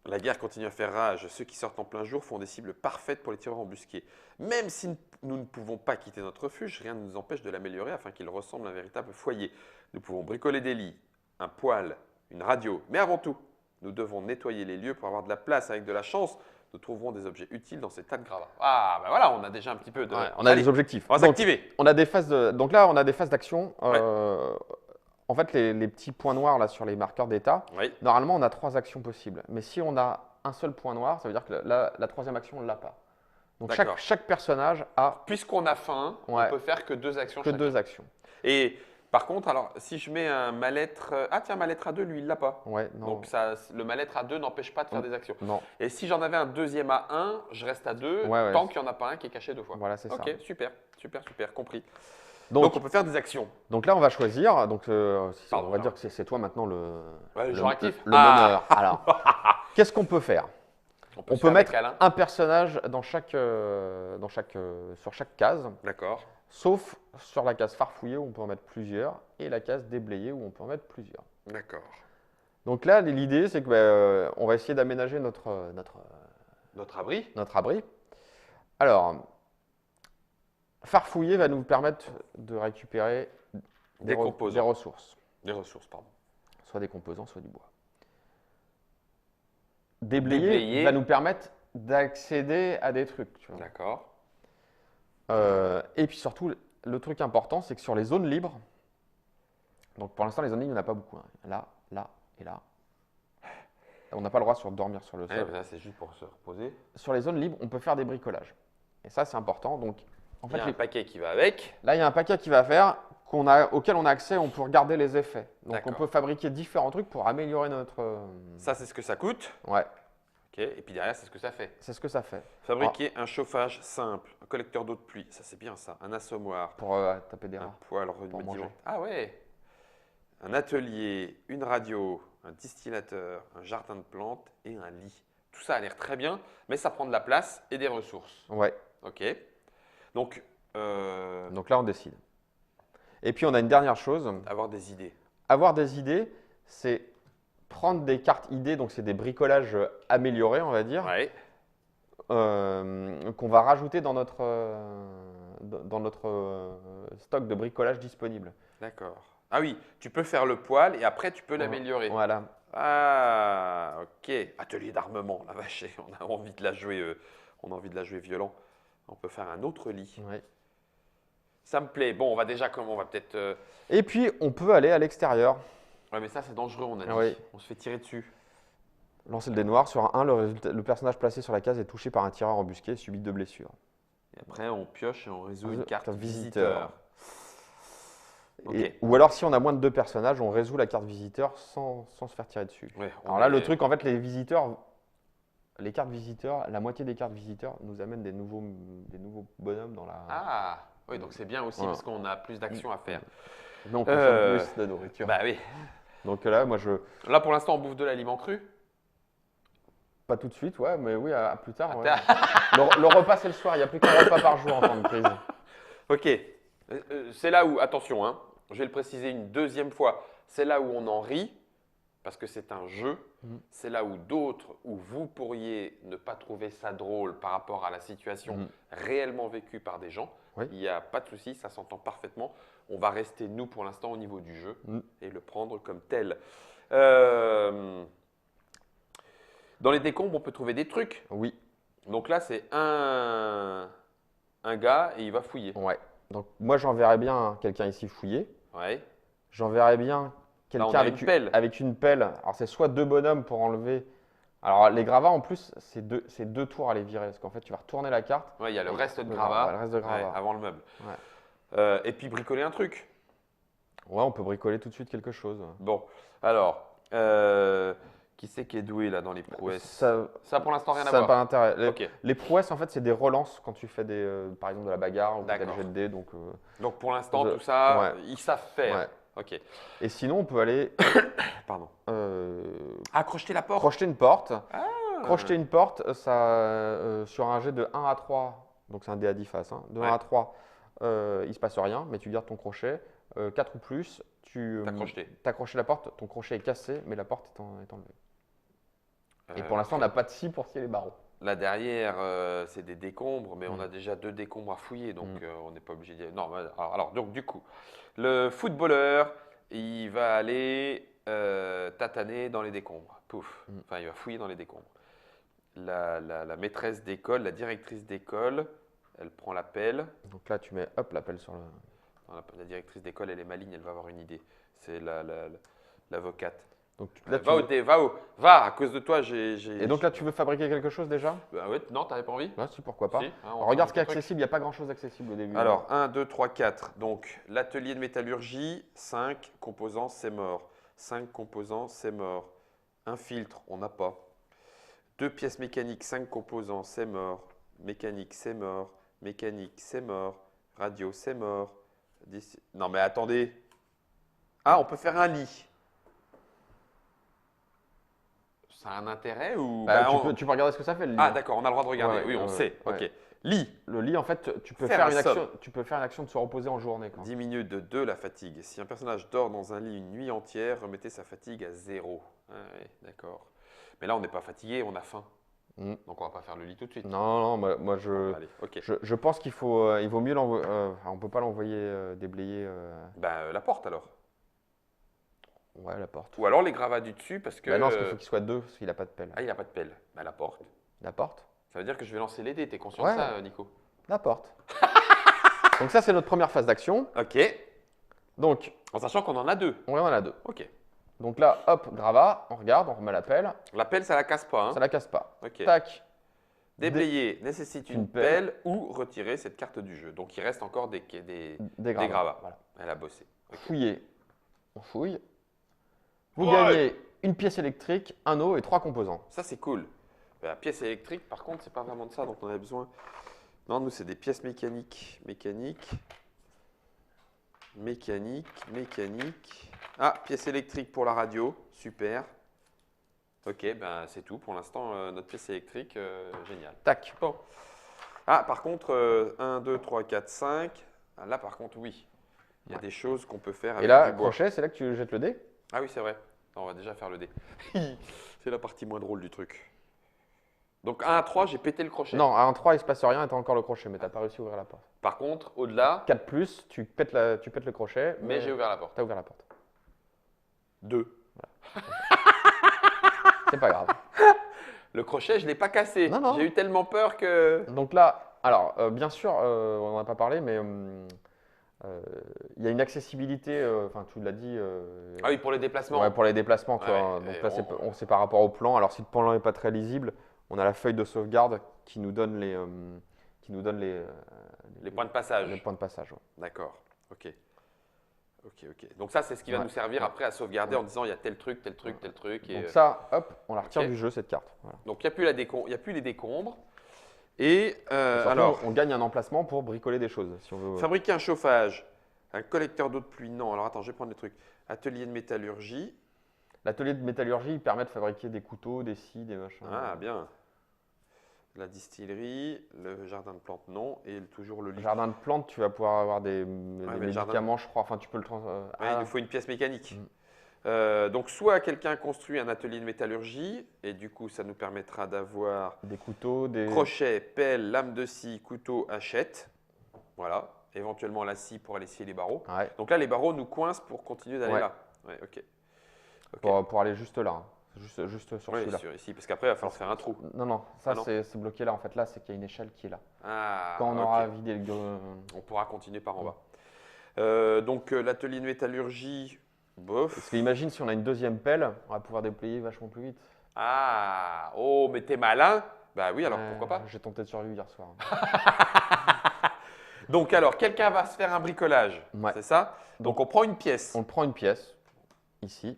La guerre continue à faire rage. Ceux qui sortent en plein jour font des cibles parfaites pour les tireurs embusqués. Même si nous ne pouvons pas quitter notre refuge, rien ne nous empêche de l'améliorer afin qu'il ressemble à un véritable foyer. Nous pouvons bricoler des lits, un poêle, une radio. Mais avant tout, nous devons nettoyer les lieux pour avoir de la place. Avec de la chance, nous trouverons des objets utiles dans ces tas de gravats. Ah, ben voilà, on a déjà un petit peu de… Ouais, on a Allez, des objectifs. on va Donc, s'activer. on a des phases donc là, on a des phases d'action. En fait, les petits points noirs là sur les marqueurs d'état, Oui, normalement, on a 3 actions possibles. Mais si on a un seul point noir, ça veut dire que la troisième action, on ne l'a pas. Donc D'accord. chaque personnage a puisqu'on a faim, Ouais. on peut faire que 2 actions que chacun. 2 actions. Et Par contre, alors, si je mets ma lettre… Ah tiens, ma lettre A2, lui, il l'a pas. Ouais, non. Donc, ça, ma lettre A2 n'empêche pas de faire des actions. Non, Et si j'en avais un deuxième A1, je reste à 2 Ouais, tant qu'il n'y en a pas un qui est caché 2 fois. voilà, c'est ça. Ok, super, compris. Donc, on peut faire des actions. Donc là, on va choisir. Donc, Pardon, on va dire que c'est toi maintenant Ouais, le joueur actif. le meneur. Alors, qu'est-ce qu'on peut faire? On On se peut faire mettre des câlins. un personnage sur chaque case, D'accord. sauf sur la case farfouillée où on peut en mettre plusieurs et la case déblayée où on peut en mettre plusieurs. D'accord. Donc là, l'idée, c'est que on va essayer d'aménager notre abri. abri. Alors, farfouiller va nous permettre de récupérer Des composants. des ressources, Des ressources, pardon. soit des composants, soit du bois. Déblayer va nous permettre d'accéder à des trucs. Tu vois. D'accord. Et puis surtout, le truc important, c'est que sur les zones libres, donc pour l'instant, les zones libres, il n'y en a pas beaucoup. Hein. Là, là et là. On n'a pas le droit de dormir sur le sol. Là, c'est juste pour se reposer. Sur les zones libres, on peut faire des bricolages. Et ça, c'est important. Donc, en Il y fait, a un paquet qui va avec. là, il y a un paquet qui va faire auquel on a accès, on peut regarder les effets. Donc, on peut fabriquer différents trucs pour améliorer notre… Ça, c'est ce que ça coûte. Ouais, Ok. Et puis derrière, c'est ce que ça fait. c'est ce que ça fait. Fabriquer un chauffage simple, un collecteur d'eau de pluie, ça c'est bien ça. Un assommoir, Pour taper des un rats. poêle pour manger. rudimentaire. Ah ouais. Un atelier, une radio, un distillateur, un jardin de plantes et un lit. Tout ça a l'air très bien, mais ça prend de la place et des ressources. Ouais, Ok. Donc, donc là, on décide. Et puis, on a une dernière chose. avoir des idées. Avoir des idées, c'est prendre des cartes idées, donc c'est des bricolages améliorés, on va dire, Ouais. qu'on va rajouter dans notre stock de bricolage disponible. D'accord. Ah oui, tu peux faire le poêle et après tu peux l'améliorer. Voilà. Ah, ok. Atelier d'armement, la vache, on a envie de la jouer, violent. On peut faire un autre lit. Ouais. Ça me plaît. Bon, on va peut-être. Et puis, on peut aller à l'extérieur. Ouais, mais ça c'est dangereux, on a dit. Oui. On se fait tirer dessus. Lancer le dé noir. Sur un 1, le personnage placé sur la case est touché par un tireur embusqué et subit 2 blessures. Et après, on pioche et on résout une carte visiteur. Ok. Ou alors, si on a moins de 2 personnages, on résout la carte visiteur sans se faire tirer dessus. Ouais, Alors là, le truc, en fait, les cartes visiteurs, la moitié des cartes visiteurs nous amènent des nouveaux bonhommes dans la… Ah, oui, donc c'est bien aussi Voilà. parce qu'on a plus d'actions à faire. Mais on consomme plus de nourriture. Bah oui. Donc là, moi, Là, pour l'instant, on bouffe de l'aliment cru. pas tout de suite, ouais, mais oui, à plus tard. Ah, Ouais. Le repas, c'est le soir. Il n'y a plus qu'un repas par jour en temps de crise. Ok. C'est là où, attention, hein, je vais le préciser une deuxième fois, c'est là où on en rit, parce que c'est un jeu. C'est là où où vous pourriez ne pas trouver ça drôle par rapport à la situation réellement vécue par des gens. Oui. Il n'y a pas de souci, ça s'entend parfaitement. On va rester, nous, pour l'instant, au niveau du jeu et le prendre comme tel. Dans les décombres, on peut trouver des trucs. Oui. Donc là, c'est un gars et il va fouiller. Ouais. Donc moi, j'enverrais bien quelqu'un ici fouiller. Ouais. J'enverrais bien Là, quelqu'un on a une pelle. avec une pelle. Alors, c'est soit 2 bonhommes pour enlever. Alors, les gravats, en plus, c'est deux tours à les virer. Parce qu'en fait, tu vas retourner la carte. Ouais, il y a le reste de Ouais, gravats le reste de gravats. avant le meuble. Ouais. Et puis bricoler un truc. Ouais, on peut bricoler tout de suite quelque chose. Bon, alors, qui c'est qui est doué là dans les prouesses? Ça pour l'instant, rien à Ça n'a voir. pas d'intérêt. Ok. Les prouesses, en fait, c'est des relances quand tu fais par exemple de la bagarre ou des D'accord. jets de dés. Donc, Donc pour l'instant, Je- tout ça, ouais. ils savent faire. Ouais. Ok. Et sinon, on peut aller Pardon. Crocheter la porte. crocheter une porte. Ah. Crocheter une porte, sur un jet de 1 à 3, donc c'est un dé à 10 faces, hein, de 1 à 3, il ne se passe rien, mais tu gardes ton crochet. 4 ou plus, tu T'as as croché la porte, ton crochet est cassé, mais la porte est enlevée. Et pour Euh, l'instant, on n'a pas de scie pour scier les barreaux. Là derrière, c'est des décombres, mais on a déjà 2 décombres à fouiller, donc on n'est pas obligé d'y aller. Non, alors, donc du coup, le footballeur, il va aller tataner dans les décombres. Pouf. Enfin, il va fouiller dans les décombres. La maîtresse d'école, la directrice d'école, elle prend la pelle. Donc là, tu mets hop, la pelle sur le… Non, la directrice d'école, elle est maligne, elle va avoir une idée. C'est l'avocate. Donc là, Va, à cause de toi, j'ai. Et donc là, tu veux fabriquer quelque chose déjà? Bah ouais, non, t'avais pas envie? Là, si, pourquoi pas. Si, hein, Alors, regarde ce qui est fabrique un truc. accessible, il n'y a pas grand-chose accessible au début. Alors, 1, 2, 3, 4. Donc, l'atelier de métallurgie, 5 composants, c'est mort. 5 composants, c'est mort. Un filtre, on n'a pas. 2 pièces mécaniques, 5 composants, c'est mort. Mécanique, c'est mort. Mécanique, c'est mort. Radio, c'est mort. Non, mais attendez. Ah, on peut faire un lit. Ça a un intérêt ou… Bah, Bah, tu peux regarder ce que ça fait le lit. Ah, d'accord, on a le droit de regarder. Ouais, oui, on ouais, sait. ouais. Ok. Lit. Le lit, en fait, tu peux Faire faire un une somme. action, tu peux faire une action de se reposer en journée, quoi. Diminue de 2 la fatigue. Si un personnage dort dans un lit une nuit entière, remettez sa fatigue à 0. Ah, ouais, d'accord. Mais là, on n'est pas fatigué, on a faim. Mm. Donc, on va pas faire le lit tout de suite. Non, moi Allez, ok. je pense qu'il faut, il vaut mieux l'envoyer. On peut pas l'envoyer déblayer. La porte alors. Ouais, la porte. Ou alors les gravats du dessus parce que… Bah non, parce qu'il faut qu'il soit deux, parce qu'il a pas de pelle. Ah, il n'a pas de pelle. Bah, la porte. La porte? Ça veut dire que je vais lancer les dés. T'es conscient Ouais. de ça, Nico? La porte. Donc ça, c'est notre première phase d'action. Ok. Donc, En sachant qu'on en a 2. on en a deux. Ok. Donc là, hop, gravat, on regarde, on remet la pelle, La pelle, ça la casse pas. Hein. ça la casse pas. Ok. Tac. Déblayer nécessite une une pelle. pelle ou retirer cette carte du jeu. Donc, il reste encore des Des gravats. gravats. Voilà. Elle a bossé. Ok. Fouiller. On fouille. Vous Ouais. gagnez une pièce électrique, un eau et 3 composants. Ça, c'est cool. La pièce électrique, par contre, c'est pas vraiment de ça dont on avait besoin. Non, nous, c'est des pièces mécaniques. Mécanique. Ah, pièce électrique pour la radio. Super. Ok, ben c'est tout pour l'instant. Notre pièce électrique, génial. Tac. Bon. Ah, par contre, 1, 2, 3, 4, 5. Ah, là, par contre, oui. Il y a Ouais. des choses qu'on peut faire Et avec là, du bois. crochet, c'est là que tu jettes le dé. Ah oui, c'est vrai. On va déjà faire le dé. C'est la partie moins drôle du truc. Donc 1 à 3, j'ai pété le crochet. Non, à un 3, il se passe rien et tu as encore le crochet, mais tu n'as pas réussi à ouvrir la porte. Par contre, au-delà, 4 plus, tu pètes le crochet, mais j'ai ouvert la porte. tu as ouvert la porte. 2. C'est pas grave. Le crochet, je ne l'ai pas cassé. Non, non. J'ai eu tellement peur que… Donc là, alors, bien sûr, on n'en a pas parlé, mais il y a une accessibilité, enfin, tu l'as dit. Ah oui, pour les déplacements. Ouais, pour les déplacements, quoi. Ouais, Donc et là, c'est par rapport au plan. Alors, si le plan n'est pas très lisible, on a la feuille de sauvegarde qui nous donne les points de passage. les points de passage. Ouais. D'accord. Ok. Donc ça, c'est ce qui va Ouais. nous servir après à sauvegarder en disant il y a tel truc. Et, Donc ça, hop, on la retire ok. du jeu, cette carte. Voilà. donc il n'y a plus les décombres. Et Surtout, alors, on gagne un emplacement pour bricoler des choses, si on veut. fabriquer un chauffage, un collecteur d'eau de pluie. Non, alors attends, je vais prendre les trucs. Atelier de métallurgie. L'atelier de métallurgie, il permet de fabriquer des couteaux, des scies, des machins. Ah, bien. La distillerie, le jardin de plantes, non. Et toujours le lit. Jardin de plantes, tu vas pouvoir avoir des mais le médicaments, je crois. Enfin, tu peux le Ouais, il nous faut une pièce mécanique. Mm. Donc, soit quelqu'un construit un atelier de métallurgie, et du coup, ça nous permettra d'avoir des couteaux, des. crochet, pelle, lame de scie, couteau, hachette. Voilà. Éventuellement la scie pour aller scier les barreaux. Ouais, Donc là, les barreaux nous coincent pour continuer d'aller Ouais. là. Ouais, ok. pour aller juste là. Hein. Juste sur Oui, celui-là. sûr, ici, parce qu'après, il va falloir faire un trou. Non, ça Ah non. c'est bloqué là. En fait, là, c'est qu'il y a une échelle qui est là. Ah, Quand on ok. aura vidé le. On pourra continuer par en bas. Donc, l'atelier de métallurgie, bof. Parce que imagine si on a une deuxième pelle, on va pouvoir déployer vachement plus vite. Ah, oh, mais t'es malin. Bah oui, alors pourquoi pas. J'ai tenté de survivre hier soir. Donc, alors, quelqu'un va se faire un bricolage, Ouais. c'est ça? Donc, on prend une pièce. On prend une pièce, ici.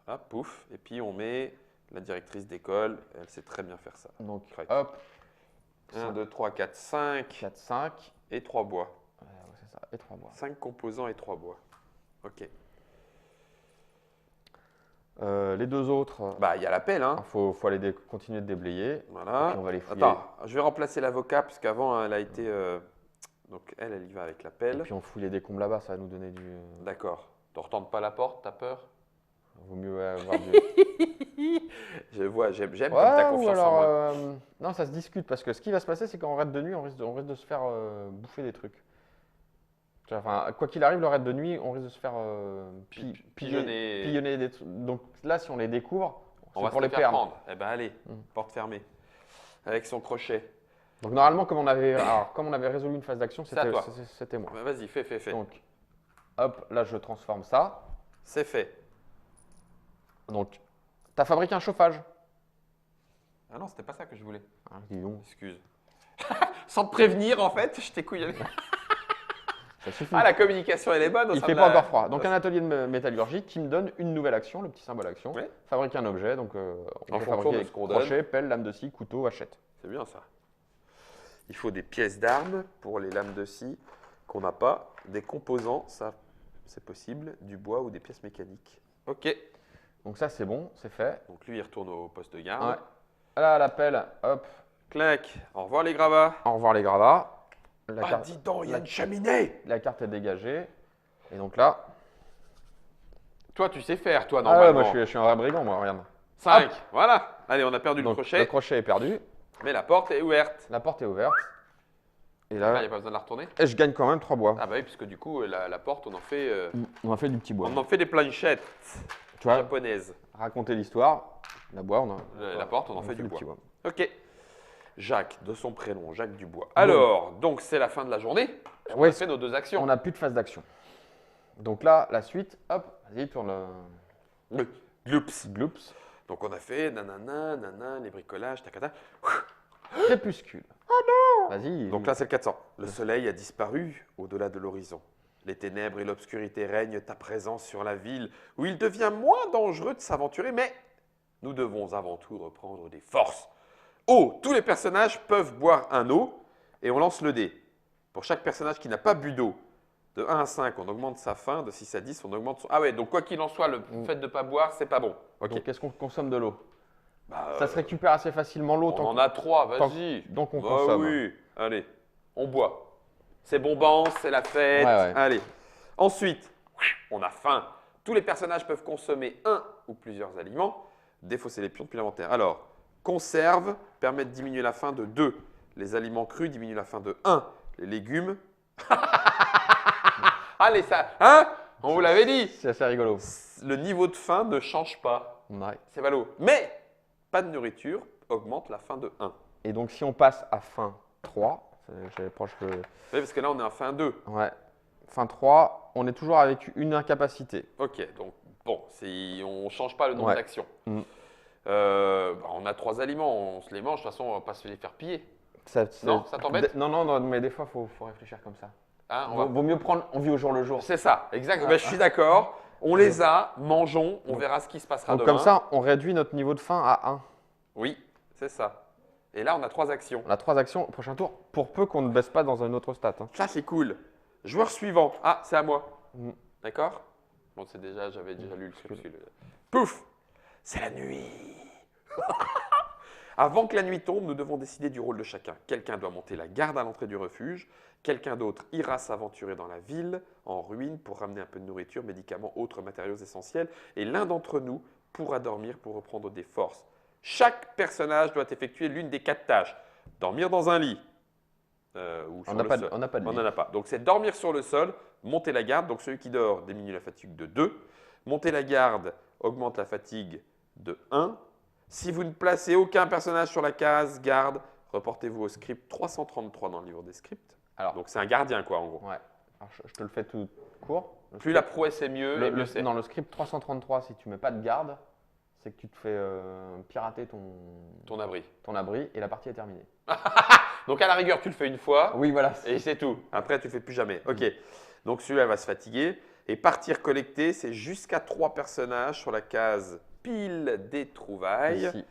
Voilà, pouf, et puis on met la directrice d'école, elle sait très bien faire ça. Donc, Correct. hop, 1, 2, 3, 4, 5 4, 5. et 3 bois. Ouais, c'est ça, et 3 bois. 5 composants et 3 bois. Ok. Les deux autres, Bah, il y a la pelle, hein. faut aller continuer de déblayer. Et Voilà. puis on va les fouiller. Attends, je vais remplacer l'avocat, parce qu'avant, elle a été… Donc, elle y va avec la Et pelle. puis on fouille les décombres là-bas, ça va nous donner du. D'accord. Tu ne retentes pas la porte, t'as peur? Vaut mieux avoir du. Je vois, j'aime comme Ouais, ta ou confiance en alors, moi. non, ça se discute parce que ce qui va se passer, c'est qu'en raid de nuit, on risque de se faire bouffer des trucs. Tu vois, enfin, quoi qu'il arrive, le raid de nuit, on risque de se faire Pigeonner. pillonner des trucs. Donc là, si on les découvre, On c'est va pour se les faire perdre. prendre. Eh ben allez, porte fermée. Avec son crochet. Donc normalement, comme on avait résolu une phase d'action, C'est à toi. c'était moi. Bah, vas-y, fais. Donc, hop, là, je transforme ça. C'est fait. Donc, Tu as fabriqué un chauffage. Ah non, c'était pas ça que je voulais. Ah, dis donc, Excuse. Sans te prévenir, en fait, je t'ai couillonné. ça suffit. Ah, la communication, elle est bonne au Il sein fait de pas la- encore froid. Donc un atelier de métallurgie qui me donne une nouvelle action, le petit symbole action. Ouais. Fabriquer un objet, donc on En peut fonction fabriquer de avec ce qu'on crochet, pelle, lame de scie, couteau, hachette. C'est bien ça. Il faut des pièces d'armes pour les lames de scie qu'on n'a pas, des composants, ça c'est possible, du bois ou des pièces mécaniques. Ok. Donc ça c'est bon, c'est fait. Donc lui il retourne au poste de garde. Ouais. Là la pelle, hop. Clac. Au revoir les gravats. Au revoir les gravats. La, Ah carte, dis donc, il y a la- une cheminée. la carte est dégagée. Et donc là, Toi tu sais faire, toi ah ouais, normalement. moi je suis un vrai brigand, moi, regarde. 5. Voilà. Allez, on a perdu le Donc crochet, le crochet est perdu, mais la porte est ouverte. la porte est ouverte. Et Là, il là, n'y a pas besoin de la retourner. et je gagne quand même 3 bois. Ah bah oui, puisque du coup, la porte, on en fait, On a fait du petit bois. on en fait des planchettes Tu vois, japonaises. raconter l'histoire, la bois, on a. La porte, on en fait du du bois. petit bois. Ok. Jacques, de son prénom, Jacques Dubois. Alors, donc c'est la fin de la journée. On Ouais, a fait nos 2 actions. on n'a plus de phase d'action. Donc là, la suite, hop, vas-y, tourne Le gloops. gloops. Donc on a fait nanana, nanana, les bricolages, tacata. Crépuscule. Oh non. Vas-y. Donc là, c'est le 400. Le soleil a disparu au-delà de l'horizon. Les ténèbres et l'obscurité règnent à présent sur la ville, où il devient moins dangereux de s'aventurer, mais nous devons avant tout reprendre des forces. Eau, tous les personnages peuvent boire un eau, et on lance le dé. Pour chaque personnage qui n'a pas bu d'eau, de 1 à 5, on augmente sa faim, de 6 à 10, on augmente son... Ah ouais, donc quoi qu'il en soit, le fait de ne pas boire, c'est pas bon. Ok. Donc qu'est-ce qu'on consomme de l'eau? Bah, Ça se récupère assez facilement l'eau. on en a 3, vas-y. Donc on Bah consomme. oui, allez, on boit. C'est bombant, c'est la fête. Ouais, ouais. Allez. Ensuite, on a faim. Tous les personnages peuvent consommer un ou plusieurs aliments. Défausser les pions depuis l'inventaire. Alors, conserve permet de diminuer la faim de 2. Les aliments crus diminuent la faim de 1. Les légumes. Allez, ça. Hein? On vous l'avait dit. C'est assez rigolo. Le niveau de faim ne change pas. Ouais. C'est valo. Mais, pas de nourriture augmente la faim de 1. Et donc si on passe à fin 3, j'ai proche de... Oui, parce que là, on est à fin 2. Ouais. Fin 3, on est toujours avec une incapacité. Ok, donc bon, on ne change pas le nombre Ouais. d'actions. Mm. On a 3 aliments, on se les mange, de toute façon, on ne va pas se les faire piller. Ça, Non, ça t'embête? Non, mais des fois, il faut réfléchir comme ça. Hein, Vaut mieux prendre, on vit au jour le jour. C'est ça, exact. Ben, je suis d'accord. On les a, mangeons, on verra ce qui se passera Donc demain. comme ça, on réduit notre niveau de faim à 1. Oui, c'est ça. Et là, on a 3 actions. On a 3 actions au prochain tour, pour peu qu'on ne baisse pas dans un autre stat. Hein. Ça, c'est cool. Joueur suivant. Ah, c'est à moi. Mm. D'accord? Bon, j'avais déjà lu le script. Pouf! C'est la nuit. Avant que la nuit tombe, nous devons décider du rôle de chacun. Quelqu'un doit monter la garde à l'entrée du refuge. Quelqu'un d'autre ira s'aventurer dans la ville, en ruine, pour ramener un peu de nourriture, médicaments, autres matériaux essentiels. Et l'un d'entre nous pourra dormir pour reprendre des forces. Chaque personnage doit effectuer l'une des 4 tâches. Dormir dans un lit. Ou sur On n'a le pas, sol. on n'a pas de On lit. n'en a pas. Donc c'est dormir sur le sol, monter la garde. Donc celui qui dort diminue la fatigue de 2. Monter la garde augmente la fatigue de 1. Si vous ne placez aucun personnage sur la case garde, reportez-vous au script 333 dans le livre des scripts. Alors, Donc c'est un gardien quoi en gros. ouais. Alors, je te le fais tout court. Le Plus script- la prouesse est mieux, et mieux c'est. non, le script 333, si tu mets pas de garde, c'est que tu te fais pirater Ton abri. ton abri et la partie est terminée. Donc à la rigueur, tu le fais une fois Oui, voilà. et c'est tout. Après, tu ne le fais plus jamais. Ok. Donc celui-là va se fatiguer. Et partir collecter, c'est jusqu'à 3 personnages sur la case pile des trouvailles. Ici.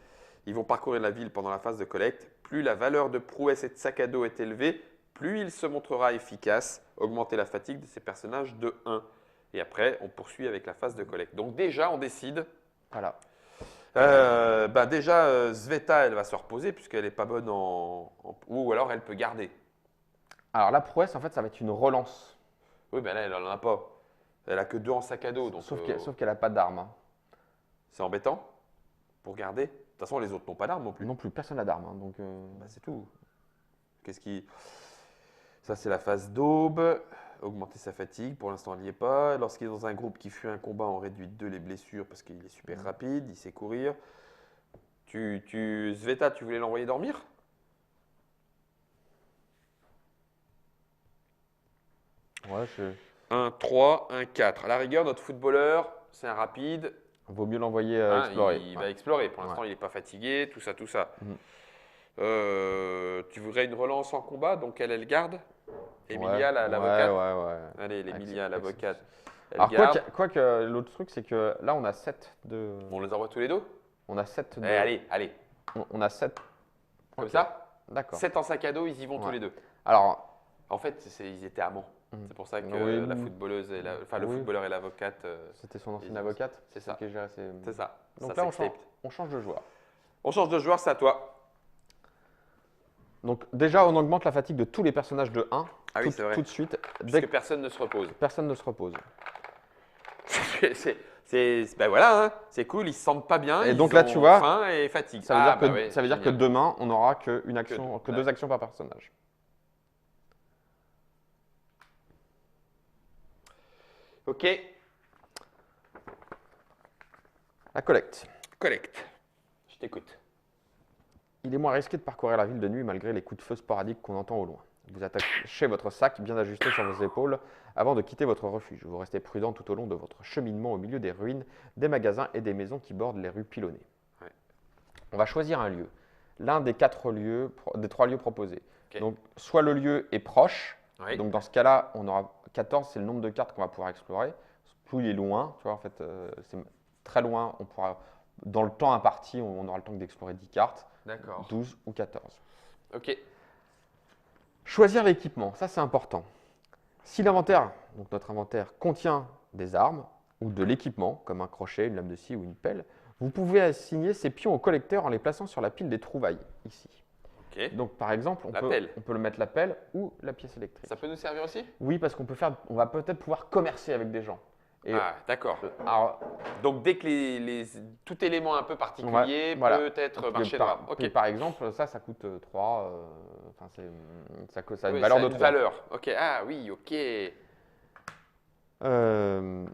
Ils vont parcourir la ville pendant la phase de collecte. Plus la valeur de prouesse et de sac à dos est élevée, plus il se montrera efficace. Augmenter la fatigue de ces personnages de 1. Et après, on poursuit avec la phase de collecte. Donc déjà, on décide. Voilà. Déjà, Sveta, elle va se reposer puisqu'elle n'est pas bonne ou alors elle peut garder. Alors la prouesse, en fait, ça va être une relance. Oui, ben là, elle n'en a pas. Elle a que 2 en sac à dos. Donc, Sauf qu'elle n'a pas d'arme. Hein. c'est embêtant pour garder. De toute façon, les autres n'ont pas d'armes non plus. Non plus, personne n'a d'arme. Hein, donc, Bah, c'est tout. Qu'est-ce qui. Ça, c'est la phase d'aube. Augmenter sa fatigue. Pour l'instant, elle n'y est pas. Lorsqu'il est dans un groupe qui fuit un combat, on réduit de 2 les blessures parce qu'il est super rapide, il sait courir. Sveta, tu voulais l'envoyer dormir? ouais, 1, 3, 1, 4. À la rigueur, notre footballeur, c'est un rapide. Vaut mieux l'envoyer Hein, explorer. il Ouais. va explorer. Pour l'instant, Ouais. il n'est pas fatigué, tout ça, tout ça. Mhm. Tu voudrais une relance en combat, donc elle garde. Ouais, Emilia, ouais, l'avocate. ouais, ouais. Allez, l'Emilia, l'avocate, elle Alors, garde. quoique, l'autre truc, c'est que là, on a 7 de. On les envoie tous les deux. On a 7 Eh, de. allez, On a 7. comme Ok, ça. d'accord. 7 en sac à dos, ils y vont tous Ouais. les deux. Alors, En fait, ils étaient amants. Mhm. C'est pour ça que Oui, la footballeuse et le oui. footballeur et l'avocate, c'était son ancienne ils- avocate. c'est ça. Qui gérait ses. c'est ça. Donc Ça, là, c'est taped. on change de joueur. On change de joueur, c'est à toi. Donc déjà, on augmente la fatigue de tous les personnages de 1. Ah oui, c'est vrai. Tout de suite. Puisque Dès que personne ne se repose. personne ne se repose. Ben voilà, hein, c'est cool, ils se sentent pas bien. Et ils donc là, ont tu vois, faim et fatigue. Ça veut dire que, bah ouais, ça veut dire que génial. demain, on n'aura qu'une action, que deux. 2 actions par personnage. Ok, La collecte. collecte. Je t'écoute. Il est moins risqué de parcourir la ville de nuit malgré les coups de feu sporadiques qu'on entend au loin. Vous attachez votre sac bien ajusté sur vos épaules avant de quitter votre refuge. Vous restez prudent tout au long de votre cheminement au milieu des ruines, des magasins et des maisons qui bordent les rues pilonnées. Ouais. On va choisir un lieu, l'un des 3 lieux proposés. Ok. Donc, soit le lieu est proche, Oui. donc dans ce cas-là, on aura 14, c'est le nombre de cartes qu'on va pouvoir explorer. Plus il est loin, tu vois, en fait, c'est très loin, on pourra, dans le temps imparti, on aura le temps d'explorer 10 cartes, D'accord. 12 ou 14. Ok. Choisir l'équipement, ça c'est important. Si l'inventaire, donc notre inventaire, contient des armes ou de l'équipement, comme un crochet, une lame de scie ou une pelle, vous pouvez assigner ces pions au collecteur en les plaçant sur la pile des trouvailles, ici. Ok. Donc par exemple, La pelle. on peut le mettre la pelle ou la pièce électrique. Ça peut nous servir aussi? Oui, parce on va peut-être pouvoir commercer avec des gens. Et Ah, d'accord. alors, Donc dès que tout élément un peu particulier Ouais, voilà. peut être puis marché par, noir. Ok. puis par exemple, ça coûte 3, enfin, ça a une Oui, valeur ça a de une 3. valeur. Ok. Ah oui, ok. Euh,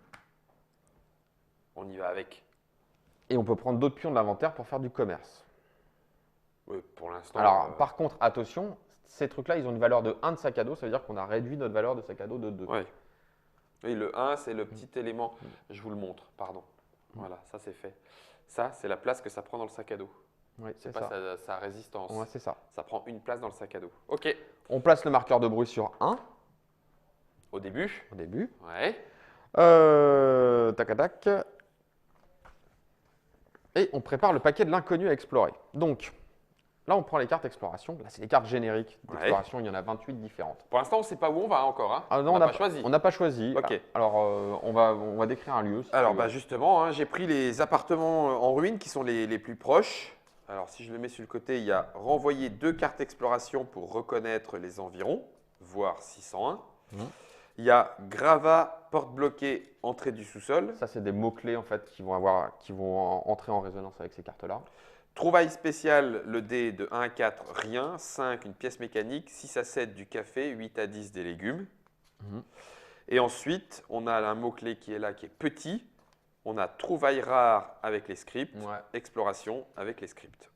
On y va avec. et on peut prendre d'autres pions de l'inventaire pour faire du commerce. Oui, pour l'instant. Alors, par contre, attention, ces trucs-là, ils ont une valeur de 1 de sac à dos, ça veut dire qu'on a réduit notre valeur de sac à dos de 2. Ouais. Oui, le 1, c'est le petit élément. Je vous le montre, pardon. Voilà, ça c'est fait. Ça, c'est la place que ça prend dans le sac à dos. Oui, C'est c'est pas ça. sa résistance. Ouais, c'est ça. Ça prend une place dans le sac à dos. Ok. On place le marqueur de bruit sur 1 Au début. au début. Ouais. Tac, tac. Et on prépare le paquet de l'inconnu à explorer. Donc, là, on prend les cartes exploration. Là, c'est les cartes génériques d'exploration. Il y en a 28 différentes. Pour l'instant, on ne sait pas où on va encore. Hein. Ah non, on n'a pas choisi. On n'a pas choisi. Ok. Alors, on va décrire un lieu. si Alors, tu veux. bah justement, hein, j'ai pris les appartements en ruine qui sont les plus proches. Alors, si je le mets sur le côté, il y a renvoyer 2 cartes exploration pour reconnaître les environs, voire 601. Il y a gravat, porte bloquée, entrée du sous-sol. Ça, c'est des mots-clés en fait qui vont entrer en résonance avec ces cartes-là. Trouvaille spéciale, le dé de 1 à 4, rien. 5, une pièce mécanique. 6 à 7, du café. 8 à 10, des légumes. Mhm. Et ensuite, on a un mot-clé qui est là, qui est petit. On a trouvaille rare avec les scripts. Ouais. Exploration avec les scripts.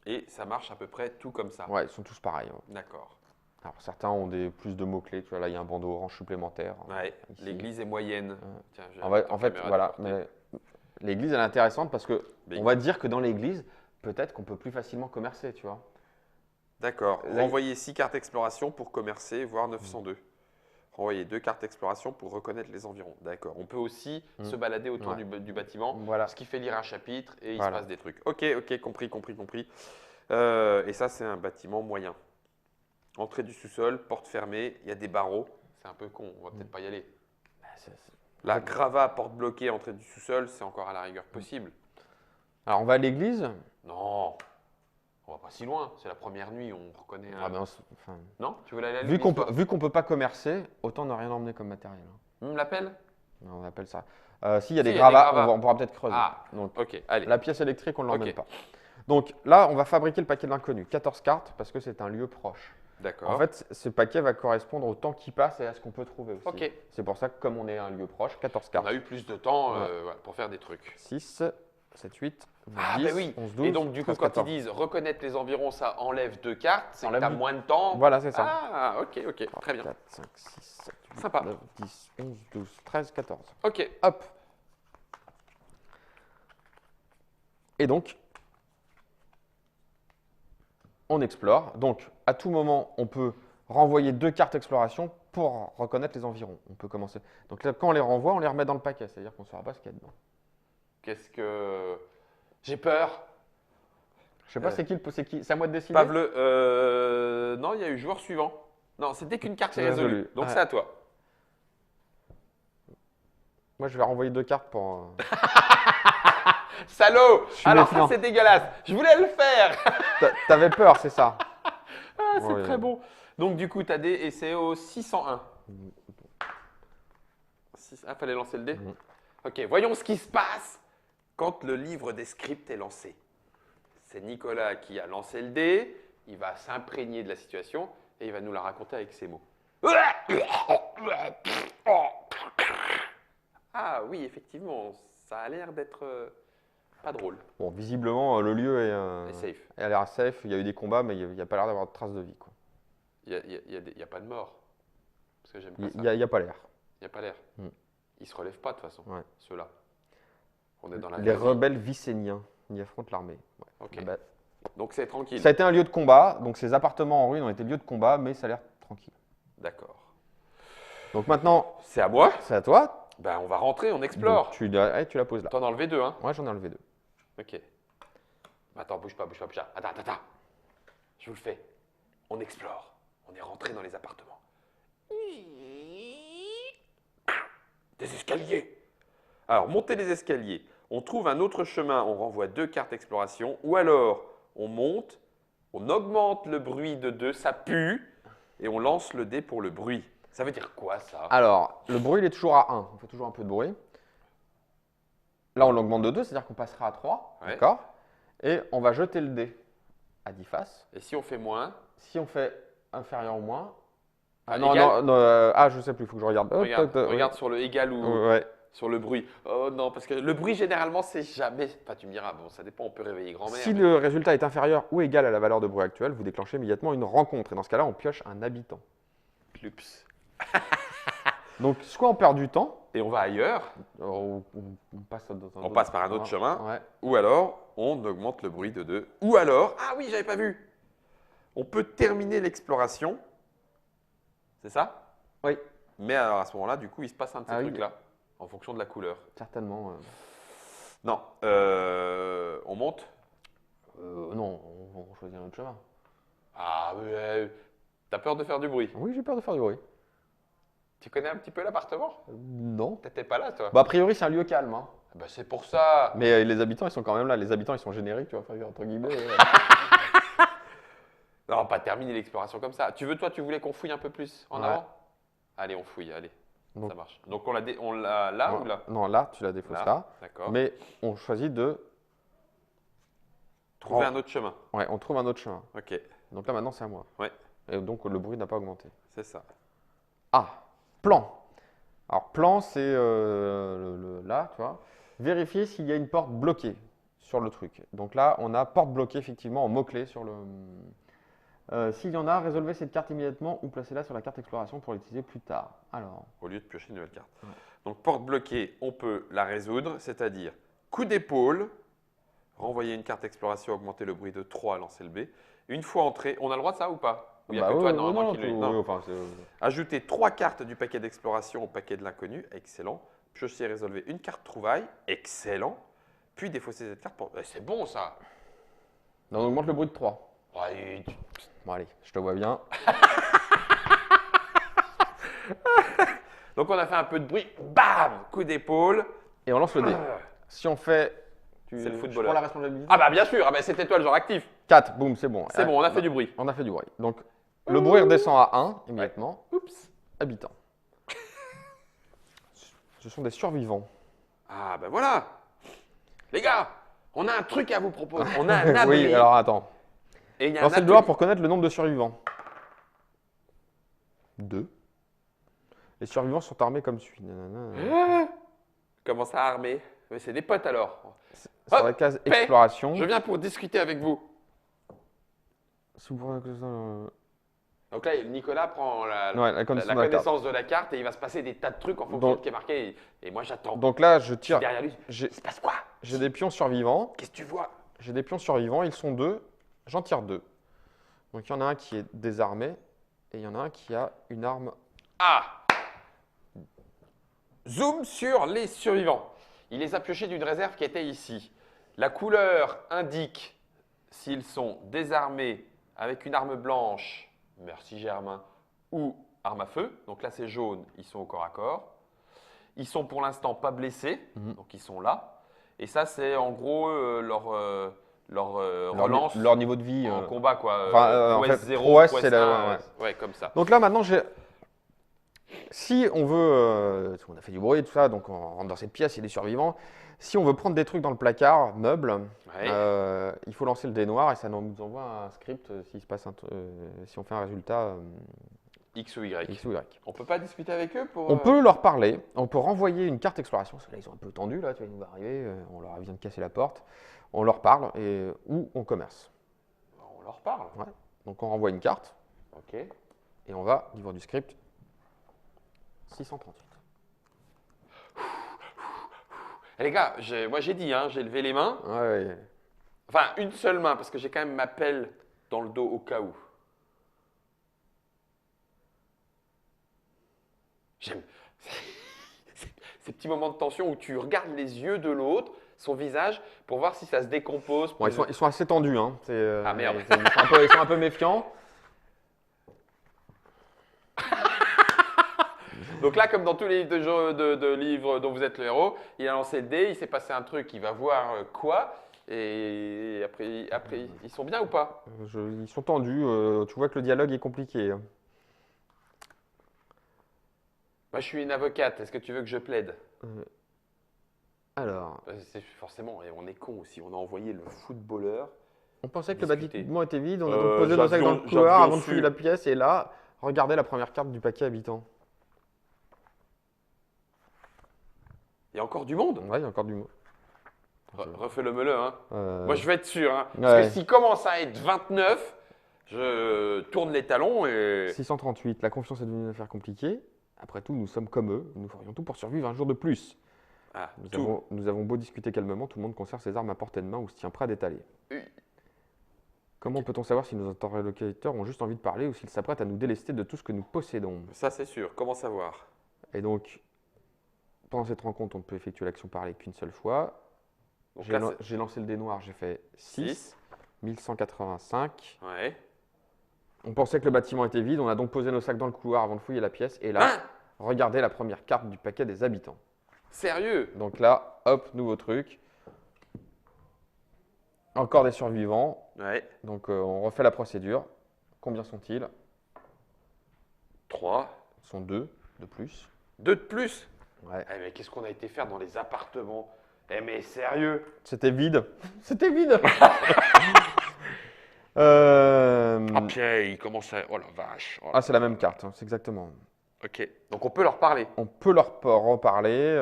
Et ça marche à peu près tout comme ça. Ouais, ils sont tous pareils. Ouais. D'accord. Alors, certains ont plus de mots-clés. Tu vois, là, il y a un bandeau orange supplémentaire. Ouais, Ici. l'église est moyenne. Tiens, j'ai En fait, voilà. Mais l'église, elle est intéressante parce que Mais- on va dire que dans l'église, peut-être qu'on peut plus facilement commercer, tu vois. D'accord. Là, Renvoyer 6 cartes exploration pour commercer, voire 902. Renvoyer 2 cartes exploration pour reconnaître les environs. D'accord. On peut aussi se balader autour Ouais. du bâtiment, Voilà. ce qui fait lire un chapitre et il Voilà. se passe des trucs. Ok, compris. Et ça, c'est un bâtiment moyen. Entrée du sous-sol, porte fermée, il y a des barreaux. C'est un peu con, on va peut-être pas y aller. Bah, La gravat, porte bloquée, entrée du sous-sol, c'est encore à la rigueur possible. Alors, on va à l'église. Non, on va pas si loin. C'est la première nuit, on reconnaît un… Ah, ben, Non, tu veux aller à vu l'église, qu'on peut pas commercer, autant ne rien emmener comme matériel. Hein. L'appel. Non, on appelle ça. S'il y a Si, des il y a des gravats, gravats. on pourra peut-être creuser. Ah, Donc, ok, allez. la pièce électrique, on ne l'emmène Ok. pas. Donc là, on va fabriquer le paquet de l'inconnu. 14 cartes parce que c'est un lieu proche. D'accord. En fait, ce paquet va correspondre au temps qui passe et à ce qu'on peut trouver aussi. Ok. C'est pour ça que comme on est un lieu proche, 14 on cartes. a eu plus de temps Ouais. voilà, pour faire des trucs. 6, 7, 8, 9, Ah, 10, bah oui. 11, 12, Et donc, du coup, 13, quand 14. ils disent reconnaître les environs, ça enlève 2 cartes, c'est que Enlève tu as deux. moins de temps. Voilà, c'est ça. Ah, ok, très bien. 4, 5, 6, 7, 8, Sympa. 9, 10, 11, 12, 13, 14. Ok, Hop. Et donc, on explore. Donc, à tout moment, on peut renvoyer 2 cartes exploration pour reconnaître les environs. On peut commencer. Donc là, quand on les renvoie, on les remet dans le paquet. C'est-à-dire qu'on ne saura pas ce qu'il y a dedans. Qu'est-ce que. J'ai peur. Je sais pas, c'est qui? C'est à moi de décider. Pavle, non, il y a eu joueur suivant. Non, c'est dès qu'une carte est résolue. Résolu. Donc Ouais. c'est à toi. Moi, je vais renvoyer 2 cartes pour. Salaud! Je suis Alors ça méfiant. c'est dégueulasse. Je voulais le faire. T'avais peur, c'est ça? Ah, c'est Ouais. très bon. Donc du coup, t'as des et c'est au 601. Ah, fallait lancer le dé. Mhm. Ok, voyons ce qui se passe quand le livre des scripts est lancé. C'est Nicolas qui a lancé le dé. Il va s'imprégner de la situation et il va nous la raconter avec ses mots. Ah oui, effectivement, ça a l'air d'être pas drôle. Bon, visiblement, le lieu Et safe. a l'air safe. Il y a eu des combats, mais il n'y a pas l'air d'avoir de traces de vie, quoi. Il n'y a pas de mort. Parce que j'aime pas Il ça. n'y a pas l'air. Il n'y a pas l'air. Mm. Ils se relèvent pas de toute façon, Ouais. ceux-là. On est dans la Les vraie vie. rebelles vicéniens y affrontent l'armée. Ouais. Ok. Ah bah, Donc c'est tranquille. ça a été un lieu de combat, donc ces appartements en ruine ont été lieu de combat, mais ça a l'air tranquille. D'accord. Donc maintenant, C'est à moi. c'est à toi. Ben, on va rentrer, on explore. Donc, tu la poses là. T'en as enlevé 2, hein? Ouais, j'en ai enlevé 2. Ok. Attends, bouge pas, bouge pas, bouge pas. Attends. Je vous le fais. On explore. On est rentré dans les appartements. Des escaliers. Alors, monter les escaliers. On trouve un autre chemin, on renvoie 2 cartes exploration. Ou alors, on monte, on augmente le bruit de 2, ça pue, et on lance le dé pour le bruit. Ça veut dire quoi, ça? Alors, le bruit, il est toujours à 1. On fait toujours un peu de bruit. Là, on l'augmente de 2, c'est-à-dire qu'on passera à 3. Ouais. D'accord? Et on va jeter le dé à 10 faces. Et si on fait moins? Si on fait inférieur ou moins. Ah, non, égal. non, je sais plus, il faut que je regarde. Regarde sur le égal ou Ouais. sur le bruit. Oh non, parce que le bruit, généralement, c'est jamais… Enfin, tu me diras, bon, ça dépend, on peut réveiller grand-mère. Si mais- le résultat est inférieur ou égal à la valeur de bruit actuelle, vous déclenchez immédiatement une rencontre. Et dans ce cas-là, on pioche un habitant. Clups. Donc, soit on perd du temps, Et on va ailleurs, on passe dans un on autre passe par un autre chemin, Ouais. ou alors on augmente le bruit de 2. Ou alors, ah oui, j'avais pas vu, on peut terminer l'exploration, c'est ça? Oui. Mais alors à ce moment-là, du coup, il se passe un de ces Ah oui. trucs-là, en fonction de la couleur. Certainement. Non, on monte. Non, on choisit un autre chemin. Ah, t'as peur de faire du bruit. Oui, j'ai peur de faire du bruit. Tu connais un petit peu l'appartement? Non. T'étais pas là, toi? Bah, a priori, c'est un lieu calme. Hein. Bah, c'est pour ça. Mais les habitants, ils sont quand même là. Les habitants, ils sont génériques, tu vois, enfin, entre guillemets. Non, on va pas terminer l'exploration comme ça. Toi, tu voulais qu'on fouille un peu plus en Ouais. avant? Allez, on fouille, allez. Donc- Ça marche. Donc, on l'a là ou là? Non, là, tu la défausses là. D'accord. Mais on choisit de. Trouver un autre chemin. Ouais, on trouve un autre chemin. Ok, Donc là, maintenant, c'est à moi. Ouais. Et donc, le bruit n'a pas augmenté. c'est ça. Ah, plan. Alors, plan, c'est là, tu vois. Vérifier s'il y a une porte bloquée sur le truc. Donc là, on a porte bloquée, effectivement, en mot-clé sur le. S'il y en a, résolvez cette carte immédiatement ou placez-la sur la carte exploration pour l'utiliser plus tard. Alors, Au lieu de piocher une nouvelle carte. Ouais. Donc, porte bloquée, on peut la résoudre, c'est-à-dire coup d'épaule, renvoyer une carte exploration, augmenter le bruit de 3, lancer le B. Une fois entré, on a le droit de ça ou pas? Ou il n'y a bah que ouais, toi, ouais, normalement, non, qui le tout- non. ouais, enfin, c'est- Ajouter 3 cartes du paquet d'exploration au paquet de l'inconnu, excellent. Piocher et résolver une carte trouvaille, excellent. Puis défausser cette carte pour… c'est bon ça. Non, on augmente le bruit de 3. Ouais, Bon, allez, je te vois bien. Donc on a fait un peu de bruit, bam, coup d'épaule. Et on lance le dé. Si on fait. C'est le Je footballeur. prends la responsabilité. Ah bah bien sûr, ah bah c'était toi le genre actif. 4, boum, c'est bon. C'est bon, on a fait du bruit. On a fait du bruit. Donc, le bruit redescend à 1 immédiatement. Oups. Habitants. Ce sont des survivants. Ah bah voilà. Les gars, on a un truc à vous proposer. On a un abri. Oui, alors attends. Et il y a un Lancez le atelier. doigt pour connaître le nombre de survivants. 2. Les survivants sont armés comme suit. Nanana. Comment ça armé? Mais c'est des potes alors. Sur Hop, la case paix. exploration. Je viens pour discuter avec vous. Si vous prenez Donc là, Nicolas prend Ouais, la connaissance de la carte. connaissance de la carte et il va se passer des tas de trucs en fonction Donc- de ce qui est marqué. Et moi j'attends. Donc là, je Je suis tire. derrière lui. j'ai- Il se passe quoi? j'ai des pions survivants. Qu'est-ce que tu vois? J'ai des pions survivants, ils sont 2. J'en tire 2. Donc il y en a un qui est désarmé et il y en a un qui a une arme. Ah! Zoom sur les survivants. Il les a piochés d'une réserve qui était ici. La couleur indique s'ils sont désarmés avec une arme blanche, merci Germain, ou arme à feu. Donc là c'est jaune, ils sont au corps à corps. Ils sont pour l'instant pas blessés, donc ils sont là. Et ça c'est en gros leur relance leur niveau de vie. en combat quoi. Enfin, en prouesse fait, 0, prouesse, prouesse c'est 1, la. ouais, comme ça. Donc là maintenant si on veut, on a fait du bruit et tout ça, donc on rentre dans cette pièce, il y a des survivants. Si on veut prendre des trucs dans le placard, meuble, il faut lancer le dé noir et ça nous envoie un script si on fait un résultat X ou Y. X ou Y. On peut pas discuter avec eux pour. On peut leur parler, on peut renvoyer une carte exploration. Parce que là, ils sont un peu tendus, là, tu vois, ils vont arriver, on leur vient de casser la porte. On leur parle ou on commerce. On leur parle. Ouais. Donc on renvoie une carte. Ok. Et on va, niveau du script, 638. Les gars, moi j'ai dit, hein, j'ai levé les mains. Ouais. Enfin, une seule main, parce que j'ai quand même ma pelle dans le dos au cas où. J'aime ces petits moments de tension où tu regardes les yeux de l'autre, son visage, pour voir si ça se décompose. Bon, ils sont assez tendus. Hein. Ah merde. Ils sont un peu méfiants. Donc là, comme dans tous les livres de livres dont vous êtes le héros, il a lancé le dé, il s'est passé un truc, il va voir quoi. Et après, ils sont bien ou pas? Ils sont tendus. Tu vois que le dialogue est compliqué. Hein. Moi, je suis une avocate. Est-ce que tu veux que je plaide? Alors, Forcément, et on est con aussi. On a envoyé le footballeur. on pensait que discuter. le bâtiment était vide. On a donc posé nos sacs dans le couloir avant de fouiller la pièce. Et là, regardez la première carte du paquet habitant. Il y a encore du monde? Ouais, il y a encore du mot. Refais-le-le, hein. Moi, je vais être sûr. Hein. Ouais. Parce que s'il commence à être 29, je tourne les talons et… 638, la confiance est devenue une affaire compliquée. Après tout, nous sommes comme eux. Nous ferions tout pour survivre un jour de plus. Ah, Nous avons beau discuter calmement, tout le monde conserve ses armes à portée de main ou se tient prêt à détaler. Comment peut-on savoir si nos interlocuteurs ont juste envie de parler ou s'ils s'apprêtent à nous délester de tout ce que nous possédons? Ça, c'est sûr. Comment savoir? Et donc, pendant cette rencontre, on ne peut effectuer l'action parler qu'une seule fois. J'ai lancé le dé noir, j'ai fait 6, 1185. Ouais. On pensait que le bâtiment était vide, on a donc posé nos sacs dans le couloir avant de fouiller la pièce. Et là, regardez la première carte du paquet des habitants. Sérieux? Donc là, hop, nouveau truc. Encore des survivants. Ouais. Donc on refait la procédure. Combien sont-ils? 3. Ils sont 2 de plus. 2 de plus? Ouais. Eh mais qu'est-ce qu'on a été faire dans les appartements? Eh mais sérieux? C'était vide. C'était vide. Ah Pierre, il commence à… Oh la vache. Oh là. Ah, c'est la même carte, hein, c'est exactement. Ok, donc on peut leur parler. On peut leur reparler,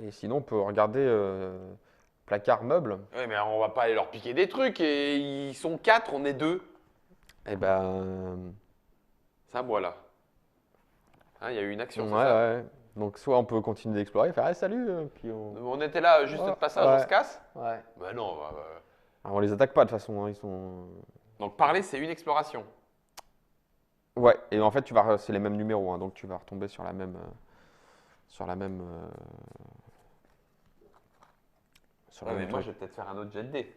et sinon on peut regarder placard meuble. Oui, mais on va pas aller leur piquer des trucs. Et ils sont 4, on est 2. Eh ben, Ça, moi là. Hein, il y a eu une action, ouais, c'est ça? ouais. Donc soit on peut continuer d'explorer, faire salut, puis On était là juste de passage, on se casse? Ouais. Bah non. Alors, on les attaque pas de toute façon, hein, ils sont. Donc parler, c'est une exploration. Ouais, et en fait c'est les mêmes numéros, hein, donc tu vas retomber sur la même. Sur la même. Ouais, mais moi, je vais peut-être faire un autre jet de dés.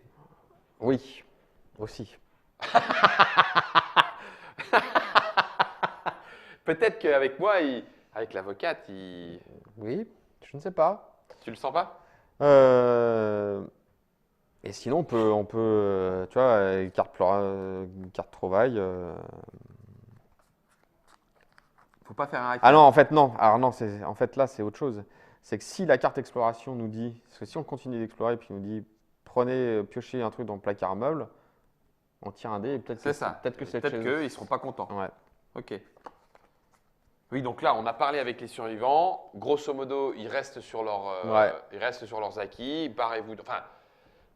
Oui, aussi. Peut-être qu'avec moi, avec l'avocate, Oui, je ne sais pas. tu le sens pas? Et sinon, on peut tu vois, carte trouvaille. Faut pas faire un hack. Ah non, en fait, non. Alors non, en fait, là, c'est autre chose. C'est que si la carte exploration nous dit, parce que si on continue d'explorer, puis nous dit, piochez un truc dans le placard meuble, on tire un dé et peut-être C'est ça. Peut-être que c'est Peut-être chez qu'eux, eux. ils seront pas contents. Ouais. Ok. Oui, donc là, on a parlé avec les survivants. Grosso modo, ils restent sur leurs acquis. Barrez-vous. Enfin,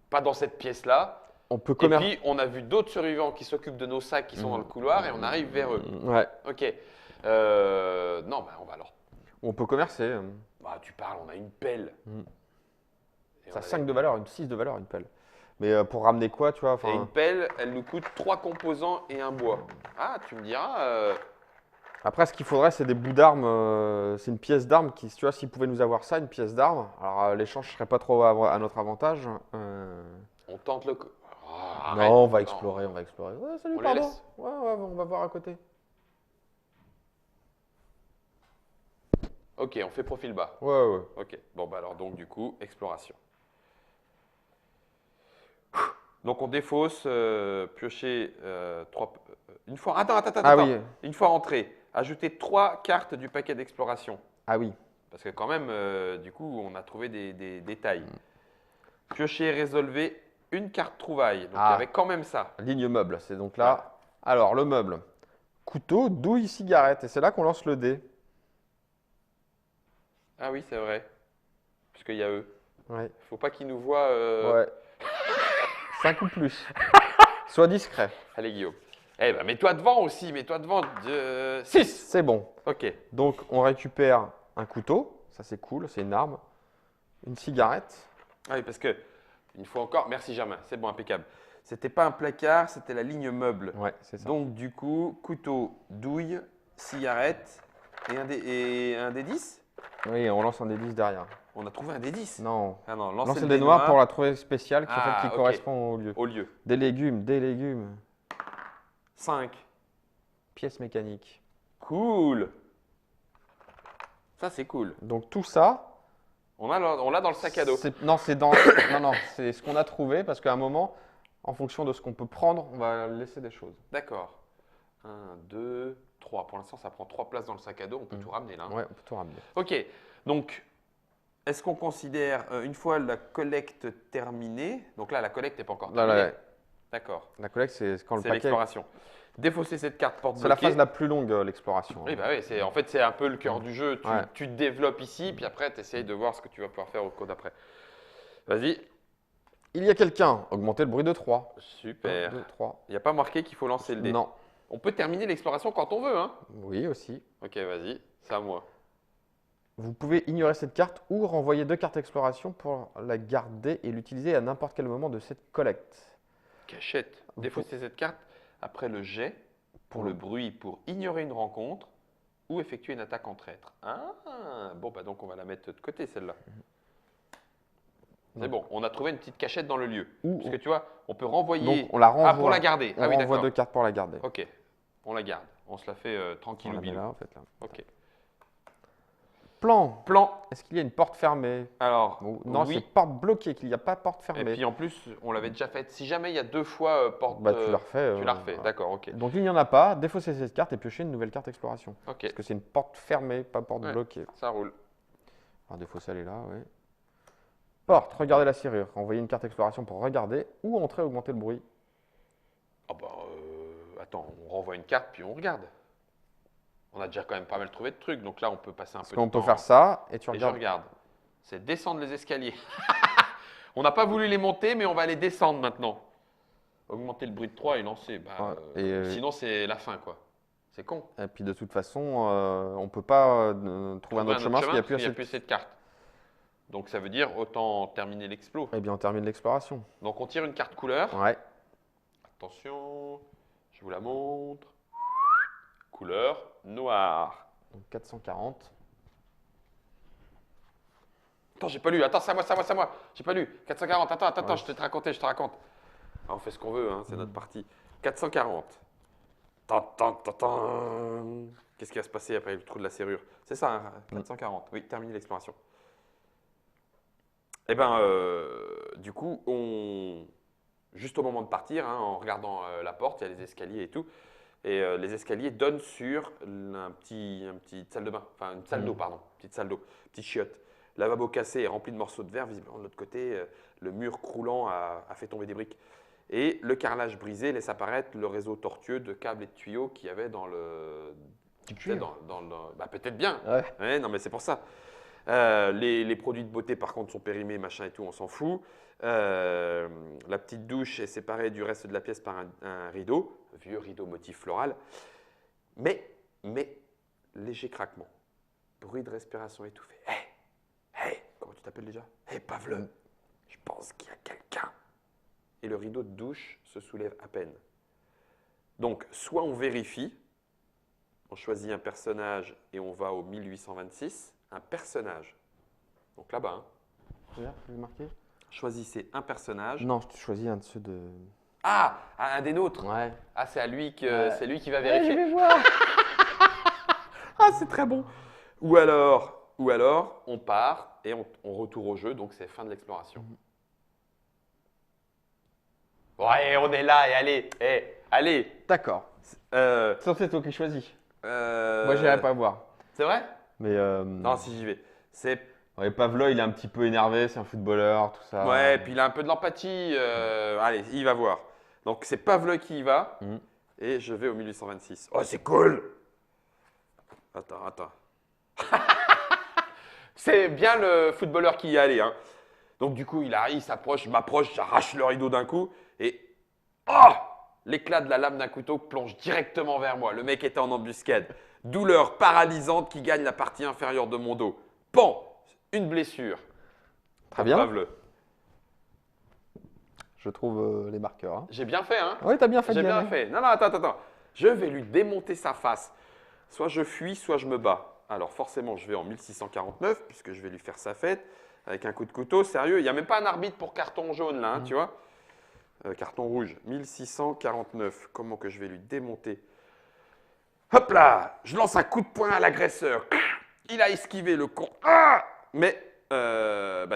pas dans cette pièce-là. On peut Et puis, on a vu d'autres survivants qui s'occupent de nos sacs qui sont dans le couloir et on arrive vers eux. Ouais. Ok. Non, bah, on va alors. On peut commercer. Bah, tu parles, on a une pelle. Et Ça on a 5 avait- de valeur, une 6 de valeur, une pelle. Mais pour ramener quoi, tu vois, Et enfin, une pelle, elle nous coûte 3 composants et un bois. Ah, tu me diras. après, ce qu'il faudrait, c'est des bouts d'armes. C'est une pièce d'arme qui, tu vois, s'ils pouvaient nous avoir ça, une pièce d'arme. Alors, l'échange serait pas trop à notre avantage. On tente le. Oh, Non, arrête, on va non. explorer, on va explorer. Ouais, salut, On les pardon. laisse. Ouais, ouais, on va voir à côté. Ok, on fait profil bas. Ouais, ouais. Ok, bon, bah alors, donc, du coup, exploration. Donc, on défausse, piocher une fois. Ah Attends. oui, Une fois entré, ajouter 3 cartes du paquet d'exploration. ah oui. Parce que, quand même, du coup, on a trouvé des détails. Piocher, résolver une carte trouvaille. Donc, il y avait Ah, quand même ça. ligne meuble, c'est donc Ouais. là. Alors, le meuble. Couteau, douille, cigarette. Et c'est là qu'on lance le dé. Ah oui, c'est vrai. Puisqu'il y a eux. Ouais. Faut pas qu'ils nous voient. Ouais. 5 ou plus. Sois discret. Allez, Guillaume. Eh ben, mets-toi devant aussi. Mets-toi devant. 6. C'est bon. Ok. Donc, on récupère un couteau. Ça, c'est cool, c'est une arme. Une cigarette. Ah oui, parce que, une fois encore, merci Germain, c'est bon, impeccable. C'était pas un placard, c'était la ligne meuble. Ouais, c'est ça. Donc, du coup, couteau, douille, cigarette et un des 10. Oui, on lance un des 10 derrière. On a trouvé un des 10. Non. Ah non, Lancer le dé noir pour la trouver spéciale qui, Ah, qui ok. correspond au lieu. Au lieu. Des légumes, des légumes. 5. Pièces mécaniques. Cool. Ça, c'est cool. Donc tout ça, On l'a dans le sac à dos. Non, c'est dans. Non, non, c'est ce qu'on a trouvé parce qu'à un moment, en fonction de ce qu'on peut prendre, on va laisser des choses. D'accord. 1, 2, 3. Pour l'instant, ça prend 3 places dans le sac à dos. On peut tout ramener là. Hein. Ouais, on peut tout ramener. Ok. Donc, est-ce qu'on considère, une fois la collecte terminée, donc là, la collecte n'est pas encore Là, terminée. là, D'accord. la collecte, c'est quand le C'est paquet. l'exploration. Défausser cette carte porte C'est la bloquée. phase la plus longue, l'exploration. Oui, bah oui, en fait, c'est un peu le cœur du jeu. Ouais. Tu te développes ici, puis après, tu essayes de voir ce que tu vas pouvoir faire au cours d'après. Vas-y. Il y a quelqu'un. Augmenter le bruit de 3. Super. 2, 3. Il n'y a pas marqué qu'il faut lancer le dé. Non. On peut terminer l'exploration quand on veut. Hein. Oui, aussi. Ok, vas-y. C'est à moi. Vous pouvez ignorer cette carte ou renvoyer 2 cartes exploration pour la garder et l'utiliser à n'importe quel moment de cette collecte. Cachette. Défausser cette carte après le jet pour le bruit, pour ignorer une rencontre ou effectuer une attaque en traître. Ah, bon, bah donc on va la mettre de côté celle-là. C'est bon, on a trouvé une petite cachette dans le lieu. Parce que tu vois, on peut renvoyer. Donc on la renvoie. Ah, pour la garder. On Ah oui, renvoie d'accord. 2 cartes pour la garder. Ok, on la garde. On se la fait tranquille On ou la met bilou. là, en fait, là. Ok. Plan. Plan. Est-ce qu'il y a une porte fermée? Alors, Non, oui. c'est porte bloquée, qu'il n'y a pas porte Et fermée. puis en plus, on l'avait déjà faite. Si jamais il y a 2 fois porte. Bah, tu la refais. Tu la refais, voilà. d'accord, ok. Donc, il n'y en a pas. Défausser cette carte et piocher une nouvelle carte exploration. Ok, Parce que c'est une porte fermée, pas porte Ouais. bloquée. ça roule. Alors, défausser, elle est là, oui. Porte, regardez la serrure. Envoyer une carte exploration pour regarder ou entrer, augmenter le bruit. Ah bah, attends, on renvoie une carte puis on regarde. On a déjà quand même pas mal trouvé de trucs, donc là on peut passer un Parce peu qu'on de peut temps. faire ça et tu Et je regardes. regarde. C'est descendre les escaliers. On n'a pas voulu les monter, mais on va les descendre maintenant. Augmenter le bruit de 3 et lancer. Bah, Ouais, sinon, c'est la fin, quoi. C'est con. Et puis de toute façon, on ne peut pas trouver un autre chemin parce qu'il n'y a plus parce assez. plus cette carte. Donc ça veut dire autant terminer l'explo. Eh bien, on termine l'exploration. Donc on tire une carte couleur. Ouais. Attention, je vous la montre. Couleur noire. Donc 440. Attends, j'ai pas lu. Attends, c'est à moi. J'ai pas lu. 440. Attends, Ouais. je te raconte. Ah, on fait ce qu'on veut, hein, c'est notre partie. 440. Qu'est-ce qui va se passer après le trou de la serrure? C'est ça, hein, 440. Oui, terminer l'exploration. Eh bien, du coup, juste au moment de partir, hein, en regardant la porte, il y a les escaliers et tout. Et les escaliers donnent sur une petite salle de bain, enfin une salle d'eau, pardon, petite salle d'eau, petite chiotte. Lavabo cassé et rempli de morceaux de verre, visiblement de l'autre côté, le mur croulant a fait tomber des briques. Et le carrelage brisé laisse apparaître le réseau tortueux de câbles et de tuyaux qu'il y avait dans le. Bah, peut-être bien. Ouais. Ouais, non, mais c'est pour ça. Les produits de beauté, par contre, sont périmés, machin et tout, on s'en fout. La petite douche est séparée du reste de la pièce par un rideau, vieux rideau motif floral. Mais, léger craquement. Bruit de respiration étouffée. Hé, comment tu t'appelles déjà? Hé, Pavle. pense qu'il y a quelqu'un. Et le rideau de douche se soulève à peine. Donc, soit on vérifie, on choisit un personnage et on va au 1826. Un personnage. Donc là-bas, hein. Regarde, je vais marquer. Choisissez un personnage. Non, je choisis un de ceux de. Ah, un des nôtres. Ouais. Ah, c'est à lui que Ouais. c'est lui qui va Je vérifier. vais voir. Ah, c'est très bon. Ou alors, on part et on retourne au jeu, donc c'est fin de l'exploration. Ouais, on est là et allez. D'accord. Euh, Sauf c'est toi qui choisis. euh, Moi, j'irai pas voir. C'est vrai? Mais. Non, si j'y vais. C'est Ouais, Pavlo, il est un petit peu énervé, c'est un footballeur, tout ça. ouais, puis il a un peu de l'empathie. Allez, il va voir. Donc c'est Pavlo qui y va Mhm. et je vais au 1826. Oh, c'est cool. Attends. C'est bien le footballeur qui y est allé, hein. Donc du coup, il arrive, il s'approche, je m'approche, j'arrache le rideau d'un coup et oh, l'éclat de la lame d'un couteau plonge directement vers moi. Le mec était en embuscade. Douleur paralysante qui gagne la partie inférieure de mon dos. Pan, une blessure. Très bien. Pavle. Je trouve les marqueurs. Hein. J'ai bien fait, hein? Oui, t'as bien fait. J'ai bien Diane. fait. Non, attends. Je vais lui démonter sa face. Soit je fuis, soit je me bats. Alors forcément, je vais en 1649, puisque je vais lui faire sa fête, avec un coup de couteau. Sérieux, il n'y a même pas un arbitre pour carton jaune, là, hein, tu vois? Carton rouge, 1649. Comment que je vais lui démonter? Hop là! Je lance un coup de poing à l'agresseur. Il a esquivé le con. Ah! Mais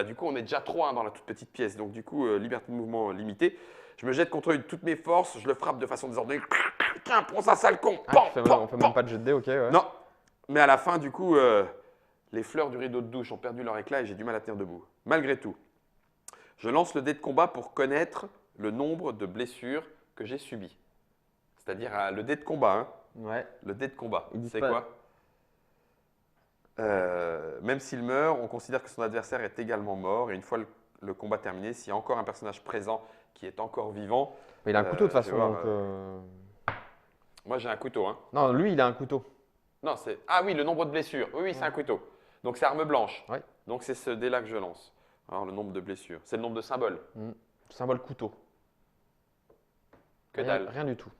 du coup, on est déjà 3 dans la toute petite pièce. Donc du coup, liberté de mouvement limitée. Je me jette contre lui de toutes mes forces. Je le frappe de façon désordonnée. Tiens, prends ça, sale con. Ah, Pan, tu fais pan, on fait pan. même pas de jet de dés, ok. Ouais. Non. Mais à la fin, du coup, les fleurs du rideau de douche ont perdu leur éclat et j'ai du mal à tenir debout. Malgré tout, je lance le dé de combat pour connaître le nombre de blessures que j'ai subies. C'est-à-dire le dé de combat, hein. Ouais. Le dé de combat. Ils disent C'est pas- quoi? Même s'il meurt, on considère que son adversaire est également mort. Et une fois le combat terminé, s'il y a encore un personnage présent qui est encore vivant. Mais il a un couteau de toute je façon. vais voir, Donc, Moi, j'ai un couteau. Hein. Non, lui, il a un couteau. Non, c'est. Ah oui, le nombre de blessures. Oui, c'est un couteau. Donc, c'est arme blanche. Ouais. Donc, c'est ce dé-là que je lance. Alors, le nombre de blessures. C'est le nombre de symboles. Symbole couteau. Que Rien- dalle. Rien du tout.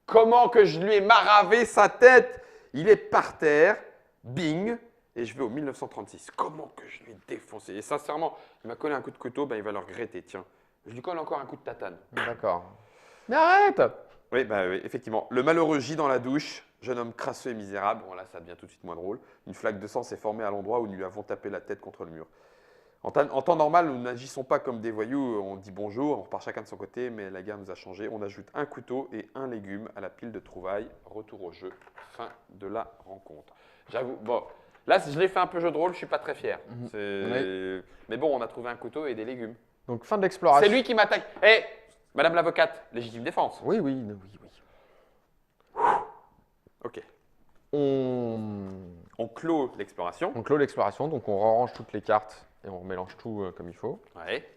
Comment que je lui ai maravé sa tête? Il est par terre. Bing. Et je vais au 1936. Comment que je lui ai défoncé? Et sincèrement, il m'a collé un coup de couteau, ben, il va le regretter. Tiens, je lui colle encore un coup de tatane. D'accord. Mais arrête! Oui, oui, effectivement. Le malheureux gît dans la douche, jeune homme crasseux et misérable. Bon, là, ça devient tout de suite moins drôle. Une flaque de sang s'est formée à l'endroit où nous lui avons tapé la tête contre le mur. En temps normal, nous n'agissons pas comme des voyous. On dit bonjour, on repart chacun de son côté, mais la guerre nous a changé. On ajoute un couteau et un légume à la pile de trouvailles. Retour au jeu. Fin de la rencontre. J'avoue, bon, là, je l'ai fait un peu jeu de rôle, je suis pas très fier. Mais bon, on a trouvé un couteau et des légumes. Donc, fin de l'exploration. C'est lui qui m'attaque. Hé, madame l'avocate, légitime défense. Oui. Ok. On clôt l'exploration. clôt l'exploration, donc on range toutes les cartes et on mélange tout comme il faut. Ouais.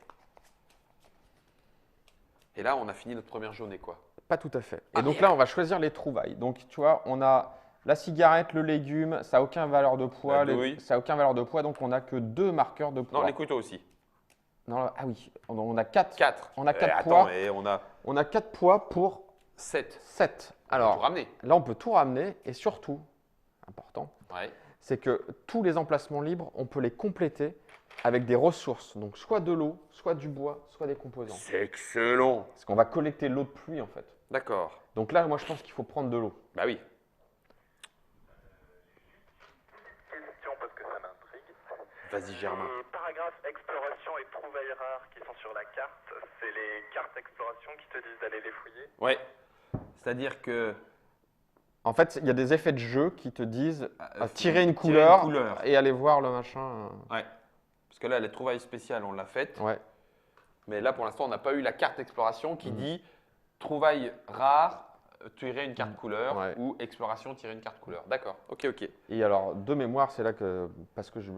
Et là, on a fini notre première journée, quoi. Pas tout à fait. Et Ah, donc merde. là, on va choisir les trouvailles. Donc, tu vois, on a la cigarette, le légume, ça n'a aucune valeur de poids. La douille. Ça n'a aucune valeur de poids, donc on n'a que 2 marqueurs de poids. Non, les couteaux aussi. Non, ah oui, on a 4. 4. On a 4 attends, poids. et on a On a 4 poids pour 7. 7. Alors, Alors, ramener. là, on peut tout ramener et surtout, important, Ouais. c'est que tous les emplacements libres, on peut les compléter avec des ressources. Donc, soit de l'eau, soit du bois, soit des composants. C'est excellent. Parce qu'on va collecter l'eau de pluie, en fait. D'accord. Donc là, moi, je pense qu'il faut prendre de l'eau. Bah oui. Question parce que ça m'intrigue. Vas-y, Germain. Les paragraphes exploration et trouvailles rares qui sont sur la carte, c'est les cartes exploration qui te disent d'aller les fouiller. Ouais. C'est-à-dire que En fait, il y a des effets de jeu qui te disent tirer tirer une couleur, une couleur. et aller voir le machin. ouais. Parce que là, les trouvailles spéciales, on l'a faite. Ouais. Mais là, pour l'instant, on n'a pas eu la carte exploration qui dit trouvailles rares, tirer une carte couleur Ouais. ou exploration, tirer une carte couleur. D'accord. Ok. Et alors, de mémoire, c'est là que, parce que je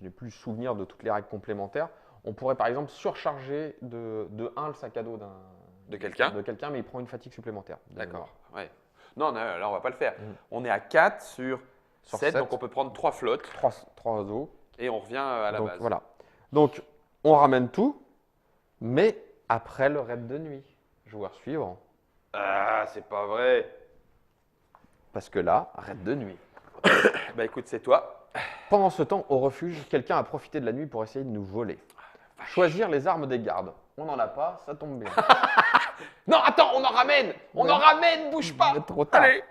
n'ai plus souvenir de toutes les règles complémentaires, on pourrait par exemple surcharger de 1 le sac à dos De quelqu'un. de quelqu'un, mais il prend une fatigue supplémentaire. de D'accord. mémoire. Ouais. Non, là, on va pas le faire. On est à 4 sur Sur 7, sept. donc on peut prendre 3 flottes 3 os. et on revient à la Donc base. voilà. Donc, on ramène tout. Mais après le raid de nuit, joueur suivant. Ah, c'est pas vrai. Parce que là, raid de nuit. Bah écoute, c'est toi. Pendant ce temps, au refuge, quelqu'un a profité de la nuit pour essayer de nous voler. Choisir les armes des gardes. On n'en a pas, ça tombe bien. Non, attends, on en ramène. On en ramène, bouge pas. Mais trop tard. Allez.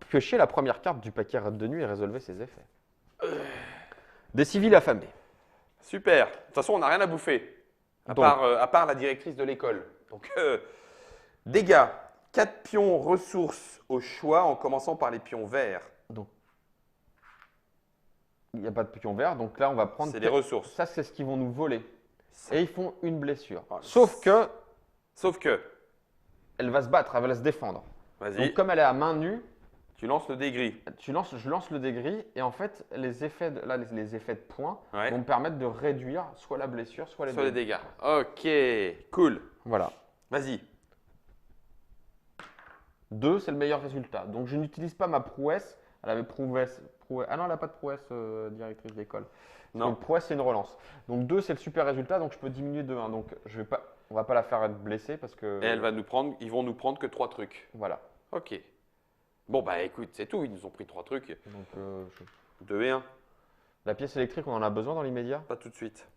Piocher la première carte du paquet raid de nuit et résolver ses effets. Des civils affamés. Super. De toute façon, on n'a rien à bouffer. À Donc. part la directrice de l'école. Donc, dégâts. 4 pions ressources au choix en commençant par les pions verts. Donc, il n'y a pas de pion vert, donc là on va prendre. C'est les ressources. Ça, c'est ce qu'ils vont nous voler. Et ils font une blessure. Ah, Sauf que Sauf que, elle va se battre, elle va se défendre. vas-y, Donc comme elle est à main nue, tu lances le dé gris. je lance le dé gris et en fait les effets les effets de points Ouais. vont me permettre de réduire soit la blessure, soit les Sur les dégâts. dégâts. Ok, cool. Voilà. Vas-y. 2, c'est le meilleur résultat. Donc je n'utilise pas ma prouesse. Elle avait prouesse. Ah non, elle n'a pas de prouesse, directrice d'école. Non. Donc prouesse, c'est une relance. Donc 2, c'est le super résultat, donc je peux diminuer de 1. Donc on va pas la faire être blessée parce que. Et ils vont nous prendre que 3 trucs. Voilà. Ok. Bon, bah écoute, c'est tout. Ils nous ont pris 3 trucs. Donc 2 et 1. la pièce électrique, on en a besoin dans l'immédiat. Pas tout de suite.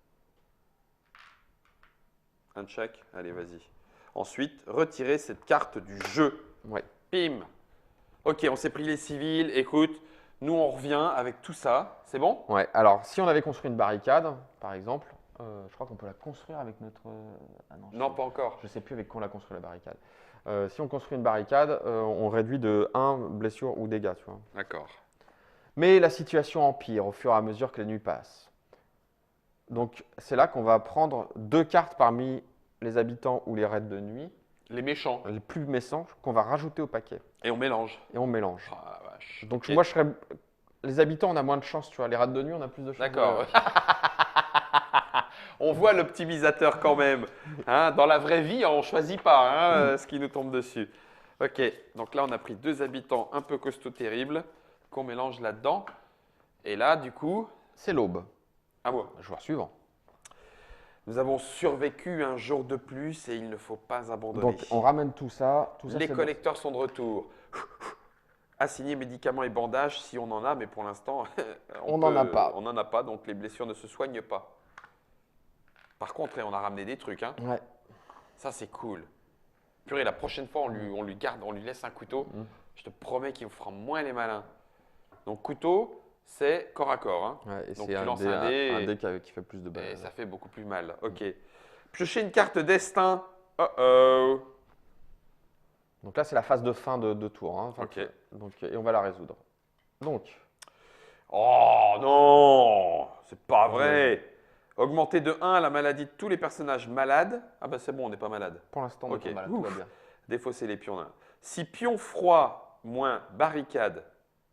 Un de chaque. Allez, vas-y. Ensuite, retirez cette carte du jeu. Ouais. Pim. Ok, on s'est pris les civils. Écoute, nous on revient avec tout ça. C'est bon? Ouais. Alors si on avait construit une barricade, par exemple, je crois qu'on peut la construire avec notre. Ah non. Non, pas encore. Je sais plus avec quoi on l'a construit la barricade. Si on construit une barricade, on réduit de 1 blessure ou dégâts, tu vois. D'accord. Mais la situation empire au fur et à mesure que les nuits passent. Donc c'est là qu'on va prendre 2 cartes parmi les habitants ou les raids de nuit, Les méchants. les plus méchants, qu'on va rajouter au paquet. Et on mélange. Et on mélange. Ah la vache. Donc Ok. moi je serais. Les habitants, on a moins de chance, tu vois. Les raids de nuit, on a plus de chance. D'accord. On voit l'optimisateur quand même. Hein, dans la vraie vie, on ne choisit pas hein, ce qui nous tombe dessus. Ok, donc là on a pris 2 habitants un peu costauds terribles qu'on mélange là-dedans. Et là, du coup, C'est l'aube. à moi. Joueur suivant. Nous avons survécu un jour de plus et il ne faut pas abandonner. Donc on ramène tout ça. Tout ça Les c'est collecteurs sont de retour. Assigner médicaments et bandages si on en a, mais pour l'instant, On n'en a pas. On n'en a pas, donc les blessures ne se soignent pas. Par contre, on a ramené des trucs. Hein. bon. Ouais. Ça, c'est cool. Purée, la prochaine fois, on lui garde, on lui laisse un couteau. Je te promets qu'il me fera moins les malins. Donc, couteau, c'est corps à corps. Hein. Ouais, et Donc, c'est tu un lances dé, un dé un et- dé qui fait plus de Et balles. ça fait beaucoup plus mal. Ok. Piocher une carte destin. Oh. Donc là, c'est la phase de fin de tour. Hein. Enfin, Ok. Donc, et on va la résoudre. Donc, Oh non, c'est pas vrai. Augmenter de 1 la maladie de tous les personnages malades. Ah bah c'est bon, on n'est pas malade. pour l'instant, on Ok. est pas mal, tout va Ouf. bien. Défausser les pions. Si pion froid moins barricade,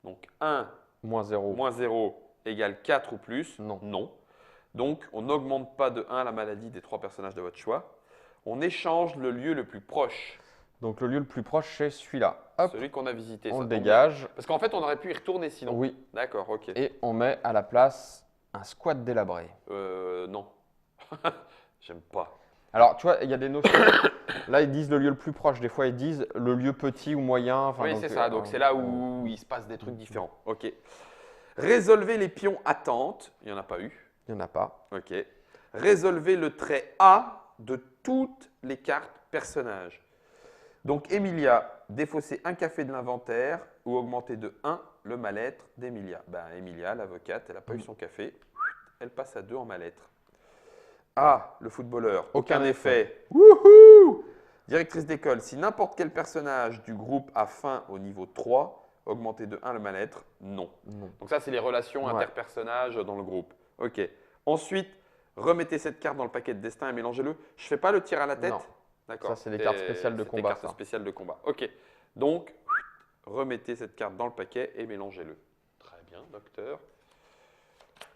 donc 1 Moins 0. moins 0 égale 4 ou plus, Non. Donc on n'augmente pas de 1 la maladie des 3 personnages de votre choix. On échange le lieu le plus proche, Donc le lieu le plus proche, c'est celui-là. Hop, celui qu'on a visité. on ça le tombe dégage. bien. Parce qu'en fait, on aurait pu y retourner sinon. Oui. D'accord, ok. Et on met à la place un squat délabré. Non. J'aime pas. Alors, tu vois, il y a des notions. Là, ils disent le lieu le plus proche. Des fois, ils disent le lieu petit ou moyen. Enfin, Oui, donc, c'est ça. Donc, c'est là où il se passe des trucs différents. Ok. Résolvez les pions attente. Il n'y en a pas eu. il n'y en a pas. Ok. Résolvez le trait A de toutes les cartes personnages. Donc, Emilia, défausser un café de l'inventaire ou augmenter de 1 le mal-être d'Emilia. Ben, Emilia, l'avocate, elle n'a pas eu son café. Elle passe à 2 en mal-être. A, le footballeur, aucun Aucun effet. Wouhou! Directrice d'école, si n'importe quel personnage du groupe a faim au niveau 3, augmenter de 1 le mal-être, non. Non. Donc ça, c'est les relations Ouais. interpersonnages dans le groupe. Ok. Ensuite, remettez cette carte dans le paquet de destin et mélangez-le. Je fais pas le tir à la tête. Non. D'accord. Ça, c'est des cartes spéciales de C'est combat, Des cartes ça. spéciales de combat. Ok. Donc, remettez cette carte dans le paquet et mélangez-le. Très bien, docteur.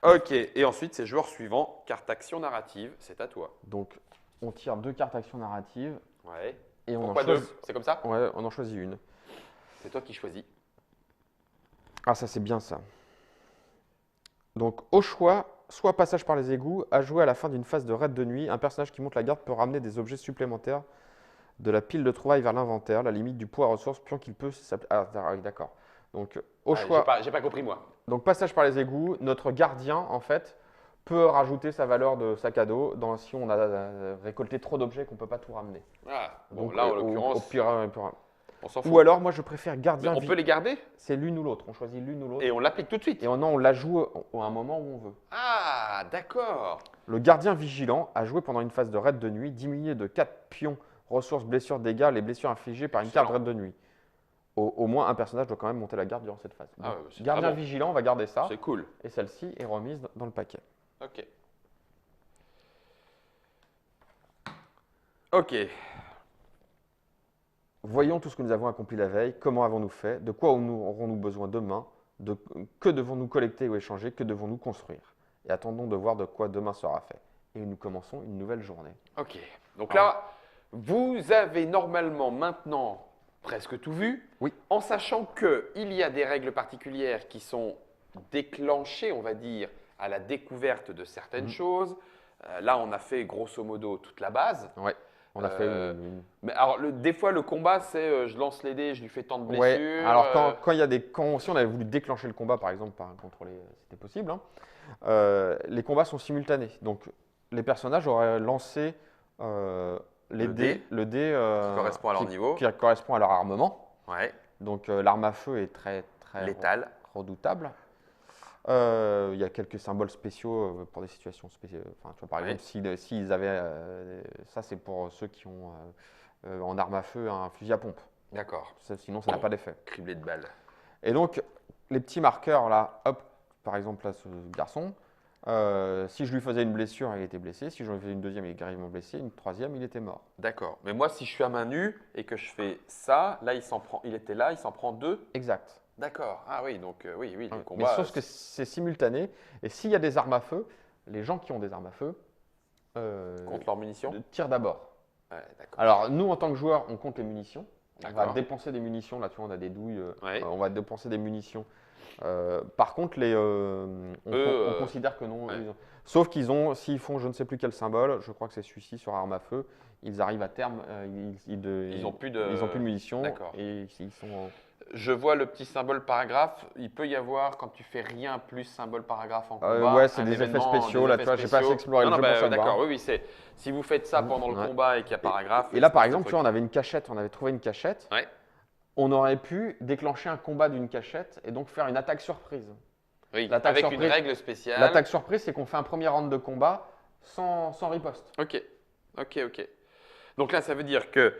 Ok. Et ensuite, c'est joueur suivant. Carte action narrative. C'est à toi. Donc, on tire 2 cartes action narrative Ouais. et on Pourquoi en 2? choisit. C'est comme ça? Ouais, on en choisit une. C'est toi qui choisis. Ah, ça, c'est bien ça. Donc, au choix, soit passage par les égouts, à jouer à la fin d'une phase de raid de nuit, un personnage qui monte la garde peut ramener des objets supplémentaires de la pile de trouvailles vers l'inventaire, la limite du poids à ressources, pion qu'il peut s'appliquer. Ah, oui, d'accord. Donc, au choix, J'ai pas compris moi. donc passage par les égouts, notre gardien, en fait, peut rajouter sa valeur de sac à dos si on a récolté trop d'objets qu'on ne peut pas tout ramener. Ah, bon, Donc, là en au l'occurrence, pire, on s'en fout. ou alors, moi, je préfère Mais gardien. on peut les garder C'est l'une ou l'autre. On choisit l'une ou l'autre. et on l'applique tout de suite. Et on la joue à un moment où on veut. Ah, d'accord. Le gardien vigilant a joué pendant une phase de raid de nuit, diminué de 4 pions, ressources, blessures, dégâts, les blessures infligées par une carte Excellent. raid de nuit. Au moins un personnage doit quand même monter la garde durant cette phase. Ah Donc, ouais, c'est gardien très bon. vigilant, on va garder ça. C'est cool. Et celle-ci est remise dans le paquet. Ok. Ok. Voyons tout ce que nous avons accompli la veille, comment avons-nous fait, de quoi aurons-nous besoin demain, que devons-nous collecter ou échanger, que devons-nous construire. Et attendons de voir de quoi demain sera fait. Et nous commençons une nouvelle journée. Ok. Donc là, vous avez normalement maintenant presque tout vu. Oui. En sachant qu'il y a des règles particulières qui sont déclenchées, on va dire, à la découverte de certaines choses. Là, on a fait grosso modo toute la base. Ouais. On a fait une... Mais alors, des fois, le combat, c'est je lance les dés, je lui fais tant de blessures. Ouais, alors quand il y a si on avait voulu déclencher le combat, par exemple, par un contrôlé, c'était possible, hein, les combats sont simultanés. Donc, les personnages auraient lancé Le dé, le dé qui correspond à leur niveau. qui correspond à leur armement. Ouais. Donc, l'arme à feu est très Létal. redoutable. Il y a quelques symboles spéciaux pour des situations spéciales. Enfin, tu vois, par Oui. exemple, s'ils avaient. Ça, c'est pour ceux qui ont en arme à feu un fusil à pompe. D'accord. Sinon, ça n'a pas d'effet. Criblé de balles. Et donc, les petits marqueurs là, hop, par exemple, là, ce garçon, si je lui faisais une blessure, il était blessé. Si je lui faisais une deuxième, il est gravement blessé. Une troisième, il était mort. D'accord. Mais moi, si je suis à main nue et que je fais ça, là, il était là, il s'en prend 2. Exact. D'accord. Ah oui, donc oui, les Mais combats. sauf que c'est simultané. Et s'il y a des armes à feu, les gens qui ont des armes à feu Contre leurs munitions. tirent d'abord. Ouais, d'accord. Alors, nous, en tant que joueurs, on compte les munitions. On va D'accord. dépenser des munitions. Là, tu vois, on a des douilles. Ouais. On va dépenser des munitions. Par contre, on considère que non. Ouais. Sauf s'ils font je ne sais plus quel symbole, je crois que c'est celui-ci sur arme à feu, ils arrivent à terme, Ils n'ont plus de. ils ont plus de munitions D'accord. et ils sont. Je vois le petit symbole paragraphe. Il peut y avoir, quand tu fais rien plus symbole paragraphe en combat. Ouais, c'est un des effets événement, spéciaux. des Là, effets tu vois, j'ai pas assez spéciaux. exploré le Non, jeu non, pour savoir. d'accord, oui, c'est. Si vous faites ça pendant le Ouais. combat et qu'il y a paragraphe. Et là, par c'est exemple, un tu vois, on truc. avait une cachette, on avait trouvé une cachette. Ouais. On aurait pu déclencher un combat d'une cachette et donc faire une attaque surprise. Oui, L'attaque avec une surprise. règle spéciale. L'attaque surprise, c'est qu'on fait un premier round de combat sans riposte. Ok, ok. Donc là, ça veut dire que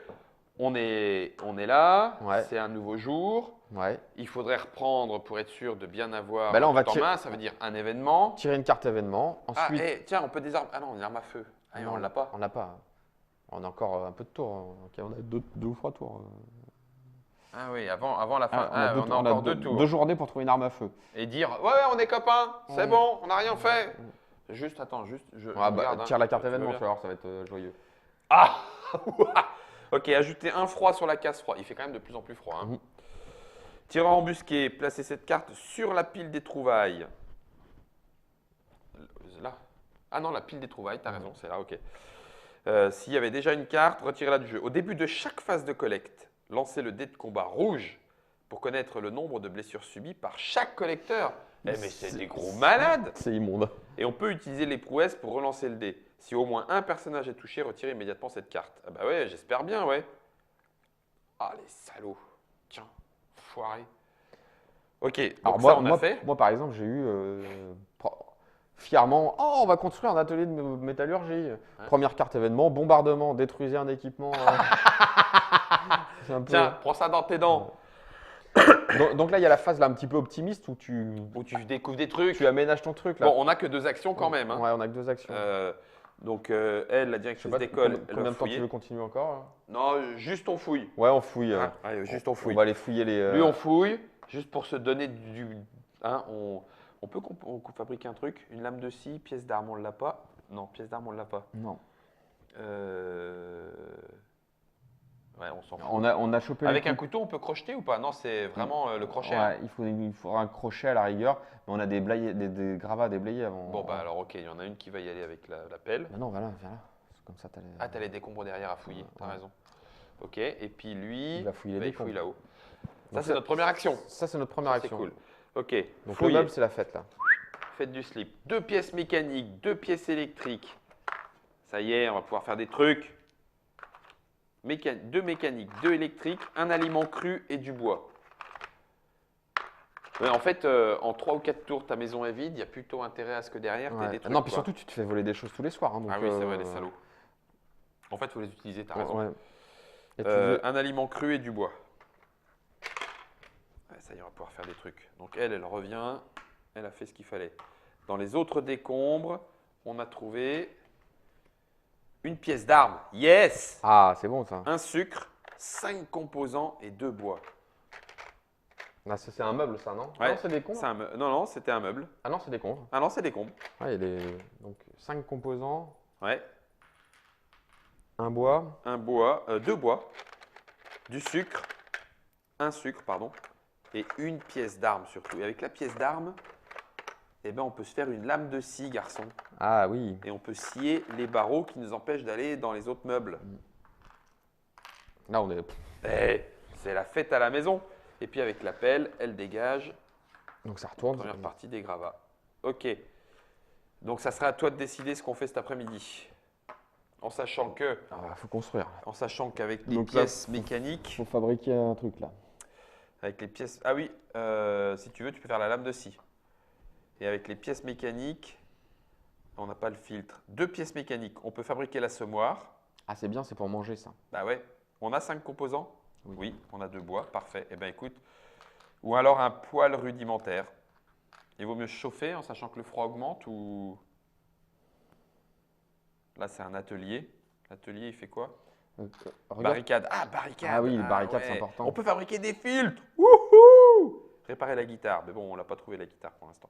on est là, Ouais. c'est un nouveau jour. Ouais. Il faudrait reprendre pour être sûr de bien avoir Bah là, on va tout en tirer- main. Ça veut dire un événement. Tirer une carte événement. Ah, Ensuite, tiens, on peut désarmer. Ah non, une arme à feu. Ah, non, on l'a pas. On l'a pas. On a encore un peu de tours. Ok, on a deux ou trois tours. Ah oui, avant la fin. Ah, on a encore deux tours. 2 journées pour trouver une arme à feu. Et dire ouais, on est copains, c'est Ouais. bon, on n'a rien fait. Juste, attends, je Ah, regarde, tire la carte tu veux événement, bien tu vas voir, ça va être joyeux. Ah Ok, ajouter un froid sur la case froid. Il fait quand même de plus en plus froid. Hein. Mhm. Tireur embusqué, placez cette carte sur la pile des trouvailles. Là. Ah non, la pile des trouvailles, t'as raison, c'est là, ok. S'il y avait déjà une carte, retirez-la du jeu. Au début de chaque phase de collecte, lancez le dé de combat rouge pour connaître le nombre de blessures subies par chaque collecteur. Eh mais c'est des gros malades. C'est immonde. Et on peut utiliser les prouesses pour relancer le dé. Si au moins un personnage est touché, retirez immédiatement cette carte. Ah bah ouais, j'espère bien, ouais. Ah les salauds. Tiens, foiré. Ok, donc Alors ça on a fait. moi, par exemple, j'ai eu fièrement, oh, on va construire un atelier de métallurgie. Première carte événement, bombardement, détruisez un équipement. C'est un peu- Tiens, prends ça dans tes dents. Donc là, il y a la phase là, un petit peu optimiste où Où tu découvres des trucs. tu aménages ton truc. Là. Bon, on n'a que 2 actions quand même. Hein. Ouais, on a que 2 actions. Donc elle, la Je sais directrice pas d'école, elle combien va de temps tu fouiller. veux continuer encore là Non, juste on fouille. Ouais, on fouille. Hein, allez, juste on fouille. On va aller fouiller les. Lui, on fouille, juste pour se donner hein, on peut fabriquer un truc, une lame de scie, pièce d'arme, on l'a pas. Non, pièce d'arme, on l'a pas. Non. Ouais, on s'en fout. On a chopé les Avec un coups. couteau, on peut crocheter ou pas? Non, c'est vraiment le crochet. Ouais, Hein. il faudra un crochet à la rigueur, mais on a des gravats à déblayer avant. Bon, bah alors, ok, il y en a une qui va y aller avec la pelle. Bah non, voilà, viens là. Comme ça, t'as les... Ah, t'as les décombres derrière à fouiller, t'as Ouais. raison. Ok, et puis lui, Il va fouiller les bah, il décombres. fouille là-haut. Ça, Donc c'est notre première action. Ça, c'est notre première Ça, c'est action. cool. Ok, Donc fouiller. le meuble, c'est la fête là. Faites du slip. 2 pièces mécaniques, 2 pièces électriques. Ça y est, on va pouvoir faire des trucs. 2 mécaniques, 2 électriques, un aliment cru et du bois. Ouais, en fait, en 3 ou 4 tours, ta maison est vide. Il y a plutôt intérêt à ce que derrière, tu aies Ouais. des trucs. Non, puis quoi. surtout, tu te fais voler des choses tous les soirs. Hein, donc, Ah oui, c'est vrai, les salauds. En fait, il faut les utiliser, tu as raison. Ouais. Et tu veux- Un aliment cru et du bois. Ouais, ça y est, on va pouvoir faire des trucs. Donc elle revient. Elle a fait ce qu'il fallait. Dans les autres décombres, on a trouvé une pièce d'arme. Yes! Ah, c'est bon ça. Un sucre, 5 composants et 2 bois. Ah, c'est un meuble ça, non? Ouais, Non, c'est des combres. Non, non, c'était un meuble. Ah non, c'est des combres. Ah non, c'est des combres. Ouais, donc 5 composants, Ouais, un bois. un bois, 2 bois, du sucre, un sucre, pardon, et une pièce d'arme surtout. Et avec la pièce d'arme, eh ben, on peut se faire une lame de scie, garçon. Ah oui. Et on peut scier les barreaux qui nous empêchent d'aller dans les autres meubles. Là, on est. Eh, c'est la fête à la maison. Et puis avec la pelle, elle dégage Donc ça la retourne. première partie des gravats. Ok. Donc ça sera à toi de décider ce qu'on fait cet après-midi. En sachant que, Ah, faut construire. qu'avec les Donc là, pièces mécaniques, Faut fabriquer un truc là. avec les pièces, ah oui, si tu veux, tu peux faire la lame de scie. Et avec les pièces mécaniques, on n'a pas le filtre. 2 pièces mécaniques, on peut fabriquer l'assommoir. Ah, c'est bien, c'est pour manger ça. Bah ouais. On a 5 composants. Oui. On a 2 bois, parfait. Eh bien écoute, ou alors un poêle rudimentaire. Il vaut mieux chauffer en sachant que le froid augmente ou… Là, c'est un atelier. L'atelier, il fait quoi? Regarde. Barricade. Ah, barricade. Ah oui, barricade, c'est important. On peut fabriquer des filtres. Wouhou! Réparer la guitare. Mais bon, on l'a pas trouvé la guitare pour l'instant.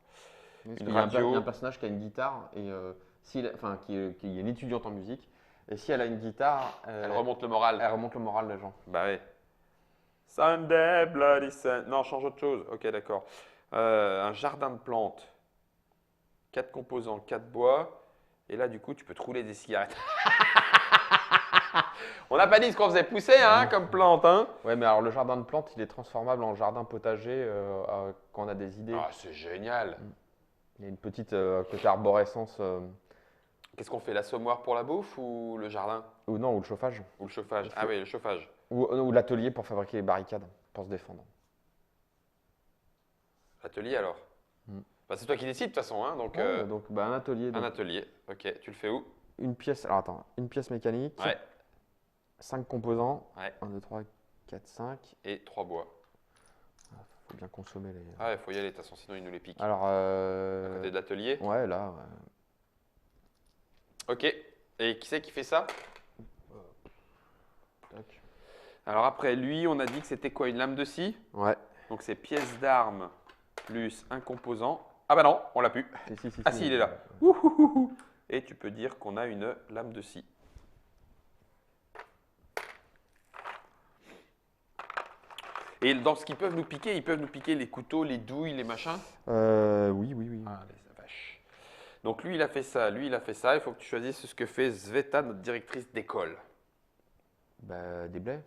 Parce Une qu'il y a radio. il y a un personnage qui a une guitare et qui est une étudiante en musique. Et si elle a une guitare, Elle remonte le moral. elle remonte le moral des gens. Bah ouais. Sunday, Bloody Sunday. Non, change autre chose. Ok, d'accord. Un jardin de plantes. 4 composants, 4 bois. Et là, du coup, tu peux te rouler des cigarettes. On n'a pas dit ce qu'on faisait pousser, hein, comme plante, hein. Ouais, mais alors le jardin de plantes, il est transformable en jardin potager quand on a des idées. Ah, c'est génial. Il y a une petite côté arborescence Qu'est-ce qu'on fait, l'assommoir pour la bouffe ou le jardin? ou non, ou le chauffage. Ou le chauffage? Ah oui, le chauffage. Ou l'atelier pour fabriquer les barricades, pour se défendre. L'atelier alors? Bah, c'est toi qui décides de toute façon, hein, donc Ouais, donc bah, un atelier. un Donc, atelier. Ok, tu le fais où? une pièce, alors attends, une pièce mécanique, Ouais. 5 composants, Ouais. 1, 2, 3, 4, 5. Et 3 bois. Faut bien consommer les. Ah, il faut y aller, de toute façon, sinon il nous les pique. Alors, À côté de l'atelier. ouais, là, Ok. Et qui c'est qui fait ça? tac. Alors après, lui, on a dit que c'était quoi? Une lame de scie? Ouais. Donc c'est pièce d'arme plus un composant. Ah bah non, on l'a plus. Ah si, il est là. Ouhouhou. Et tu peux dire qu'on a une lame de scie. Et dans ce qu'ils peuvent nous piquer, ils peuvent nous piquer les couteaux, les douilles, les machins. Oui. Ah, les vaches. Donc lui, il a fait ça, lui, il a fait ça. Il faut que tu choisisses ce que fait Sveta, notre directrice d'école. Bah, des blés.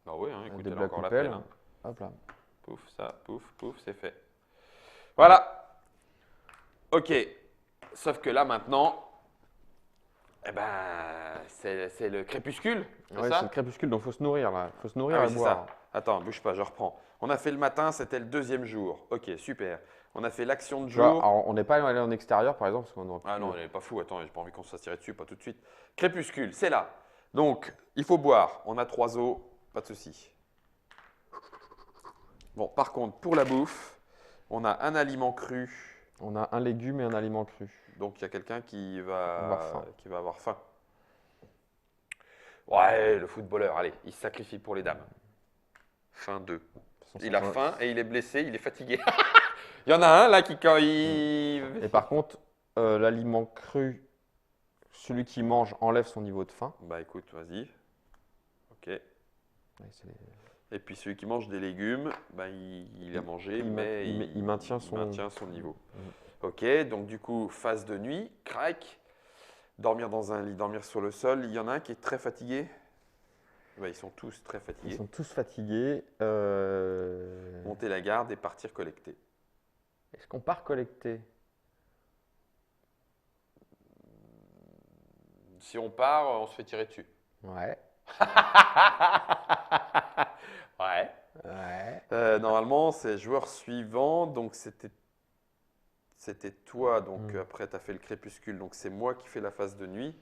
Bah oui, hein, écoute, Des elle a blés à encore la coupelle. pelle. Hein. Hop là. Pouf, ça, pouf, pouf, c'est fait. Voilà. Ok. Sauf que là, maintenant, eh ben, c'est le crépuscule, c'est Ouais, ça? c'est le crépuscule, donc faut se nourrir là. Faut se nourrir Ah et oui, c'est boire. ça. Attends, bouge pas, je reprends. On a fait le matin, c'était le 2e jour. Ok, super. On a fait l'action de Tu vois, jour. alors, on n'est pas allé en extérieur par exemple, parce qu'on aurait pu- Ah non, elle est pas fou. Attends, j'ai pas envie qu'on se fasse tirer dessus, pas tout de suite. Crépuscule, c'est là. Donc, il faut boire. On a 3 os, pas de souci. Bon, par contre, pour la bouffe, on a un aliment cru. On a un légume et un aliment cru. Donc, il y a quelqu'un qui Avoir faim. va avoir faim. Ouais, le footballeur, allez, il se sacrifie pour les dames. Fin 2. De toute façon, Il ça a va. faim et il est blessé, il est fatigué. Il y en a un là qui, quand il. Et par contre, l'aliment cru, celui qui mange enlève son niveau de faim. Bah écoute, vas-y. Ok. Ouais, Et puis celui qui mange des légumes, bah, il a mangé, mais il maintient son niveau. Mhm. Ok, donc du coup, phase de nuit, crack, dormir dans un lit, dormir sur le sol. Il y en a un qui est très fatigué. Bah, ils sont tous très fatigués. Ils sont tous fatigués. Monter la garde et partir collecter. Est-ce qu'on part collecter? Si on part, on se fait tirer dessus. Ouais. Ouais. Ouais. Normalement, c'est joueur suivant, donc c'était toi. Donc après, tu as fait le crépuscule, donc c'est moi qui fais la phase de nuit.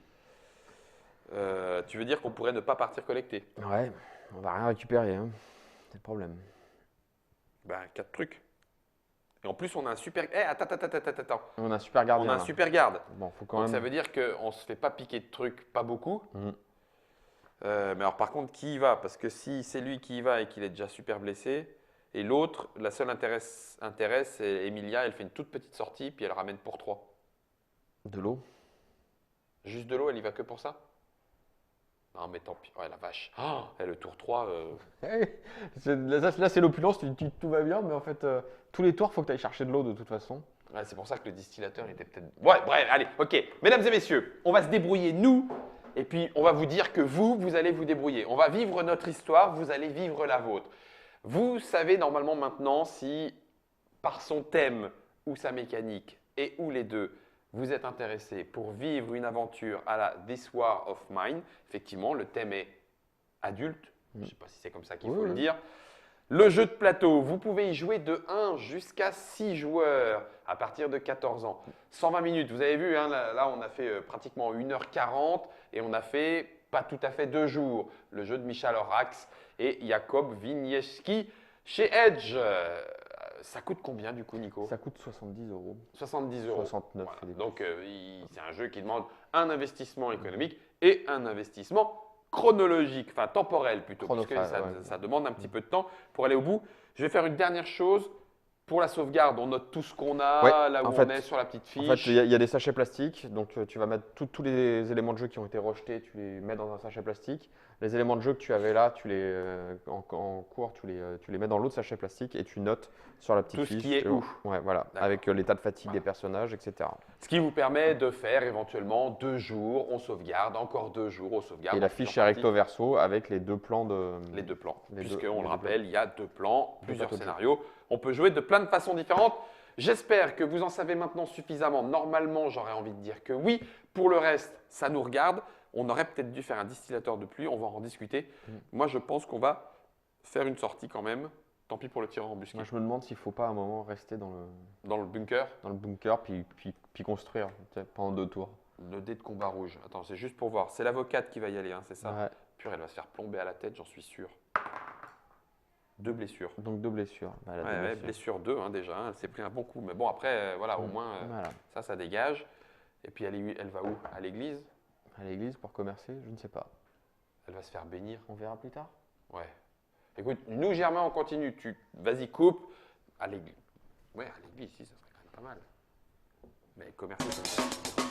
Tu veux dire qu'on pourrait ne pas partir collecter? Ouais. On va rien récupérer, hein. C'est le problème. Ben, 4 trucs. Et en plus, on a un super. Eh, attends. On a un super gardien. On a un là. super garde. Bon, faut quand Donc même. ça veut dire qu'on ne se fait pas piquer de trucs, pas beaucoup. Mhm. Mais alors par contre, qui y va? Parce que si c'est lui qui y va et qu'il est déjà super blessé, et l'autre, la seule intérêt, c'est Emilia, elle fait une toute petite sortie, puis elle ramène pour 3. De l'eau. Juste de l'eau, elle y va que pour ça? Non mais tant pis, ouais la vache. Oh, et le tour 3, Là, c'est l'opulence, tout va bien, mais en fait, tous les tours, il faut que tu ailles chercher de l'eau de toute façon. ouais, c'est pour ça que le distillateur était peut-être... Ouais, bref, allez, ok. Mesdames et messieurs, on va se débrouiller nous, et puis on va vous dire que vous allez vous débrouiller. On va vivre notre histoire, vous allez vivre la vôtre. Vous savez normalement maintenant si, par son thème ou sa mécanique, et ou les deux, vous êtes intéressé pour vivre une aventure à la This War of Mine. Effectivement, le thème est adulte. Je ne sais pas si c'est comme ça qu'il faut le dire. Le jeu de plateau, vous pouvez y jouer de 1 jusqu'à 6 joueurs à partir de 14 ans. 120 minutes, vous avez vu, hein, là on a fait pratiquement 1h40 et on a fait pas tout à fait 2 jours. Le jeu de Michal Horax et Jakob Wieniewski chez Edge. Ça coûte combien du coup, Nico? Ça coûte 70 €. 70 euros. 69. Voilà. Donc c'est un jeu qui demande un investissement économique et un investissement chronologique, enfin temporel plutôt, puisque ça demande un petit peu de temps pour aller au bout. Je vais faire une dernière chose. Pour la sauvegarde, on note tout ce qu'on a, là où on est sur la petite fiche. En fait, il y a des sachets plastiques, donc tu vas mettre tous les éléments de jeu qui ont été rejetés, tu les mets dans un sachet plastique. Les éléments de jeu que tu avais là, en cours, tu les mets dans l'autre sachet plastique et tu notes sur la petite tout fiche. Ce qui est où. Ouais, voilà, avec l'état de fatigue des personnages, etc. Ce qui vous permet de faire éventuellement 2 jours, on sauvegarde, encore 2 jours, on sauvegarde. Et la fiche est recto verso avec les 2 plans de. Les 2 plans. Puisqu'on le rappelle, il y a 2 plans, plusieurs plateaux de scénarios. On peut jouer de plein de façons différentes. J'espère que vous en savez maintenant suffisamment. Normalement, j'aurais envie de dire que oui. Pour le reste, ça nous regarde. On aurait peut-être dû faire un distillateur de pluie. On va en discuter. Moi, je pense qu'on va faire une sortie quand même. Tant pis pour le tireur embusqué. Moi, je me demande s'il ne faut pas à un moment rester dans le bunker. Dans le bunker, puis construire pendant 2 tours. Le dé de combat rouge. Attends, c'est juste pour voir. C'est l'avocate qui va y aller, hein, c'est ça? Ouais. Pure, elle va se faire plomber à la tête, j'en suis sûr. 2 blessures. Donc 2 blessures. Bah, blessure 2 hein, déjà, hein, elle s'est pris un bon coup. Mais bon, après, voilà, au moins, ça dégage. Et puis elle va où? À l'église? À l'église pour commercer, je ne sais pas. Elle va se faire bénir. On verra plus tard. Ouais. Écoute, nous, Germain, on continue. Vas-y, coupe. À l'église. Ouais, à l'église, si, ça serait quand même pas mal. Mais commercer, c'est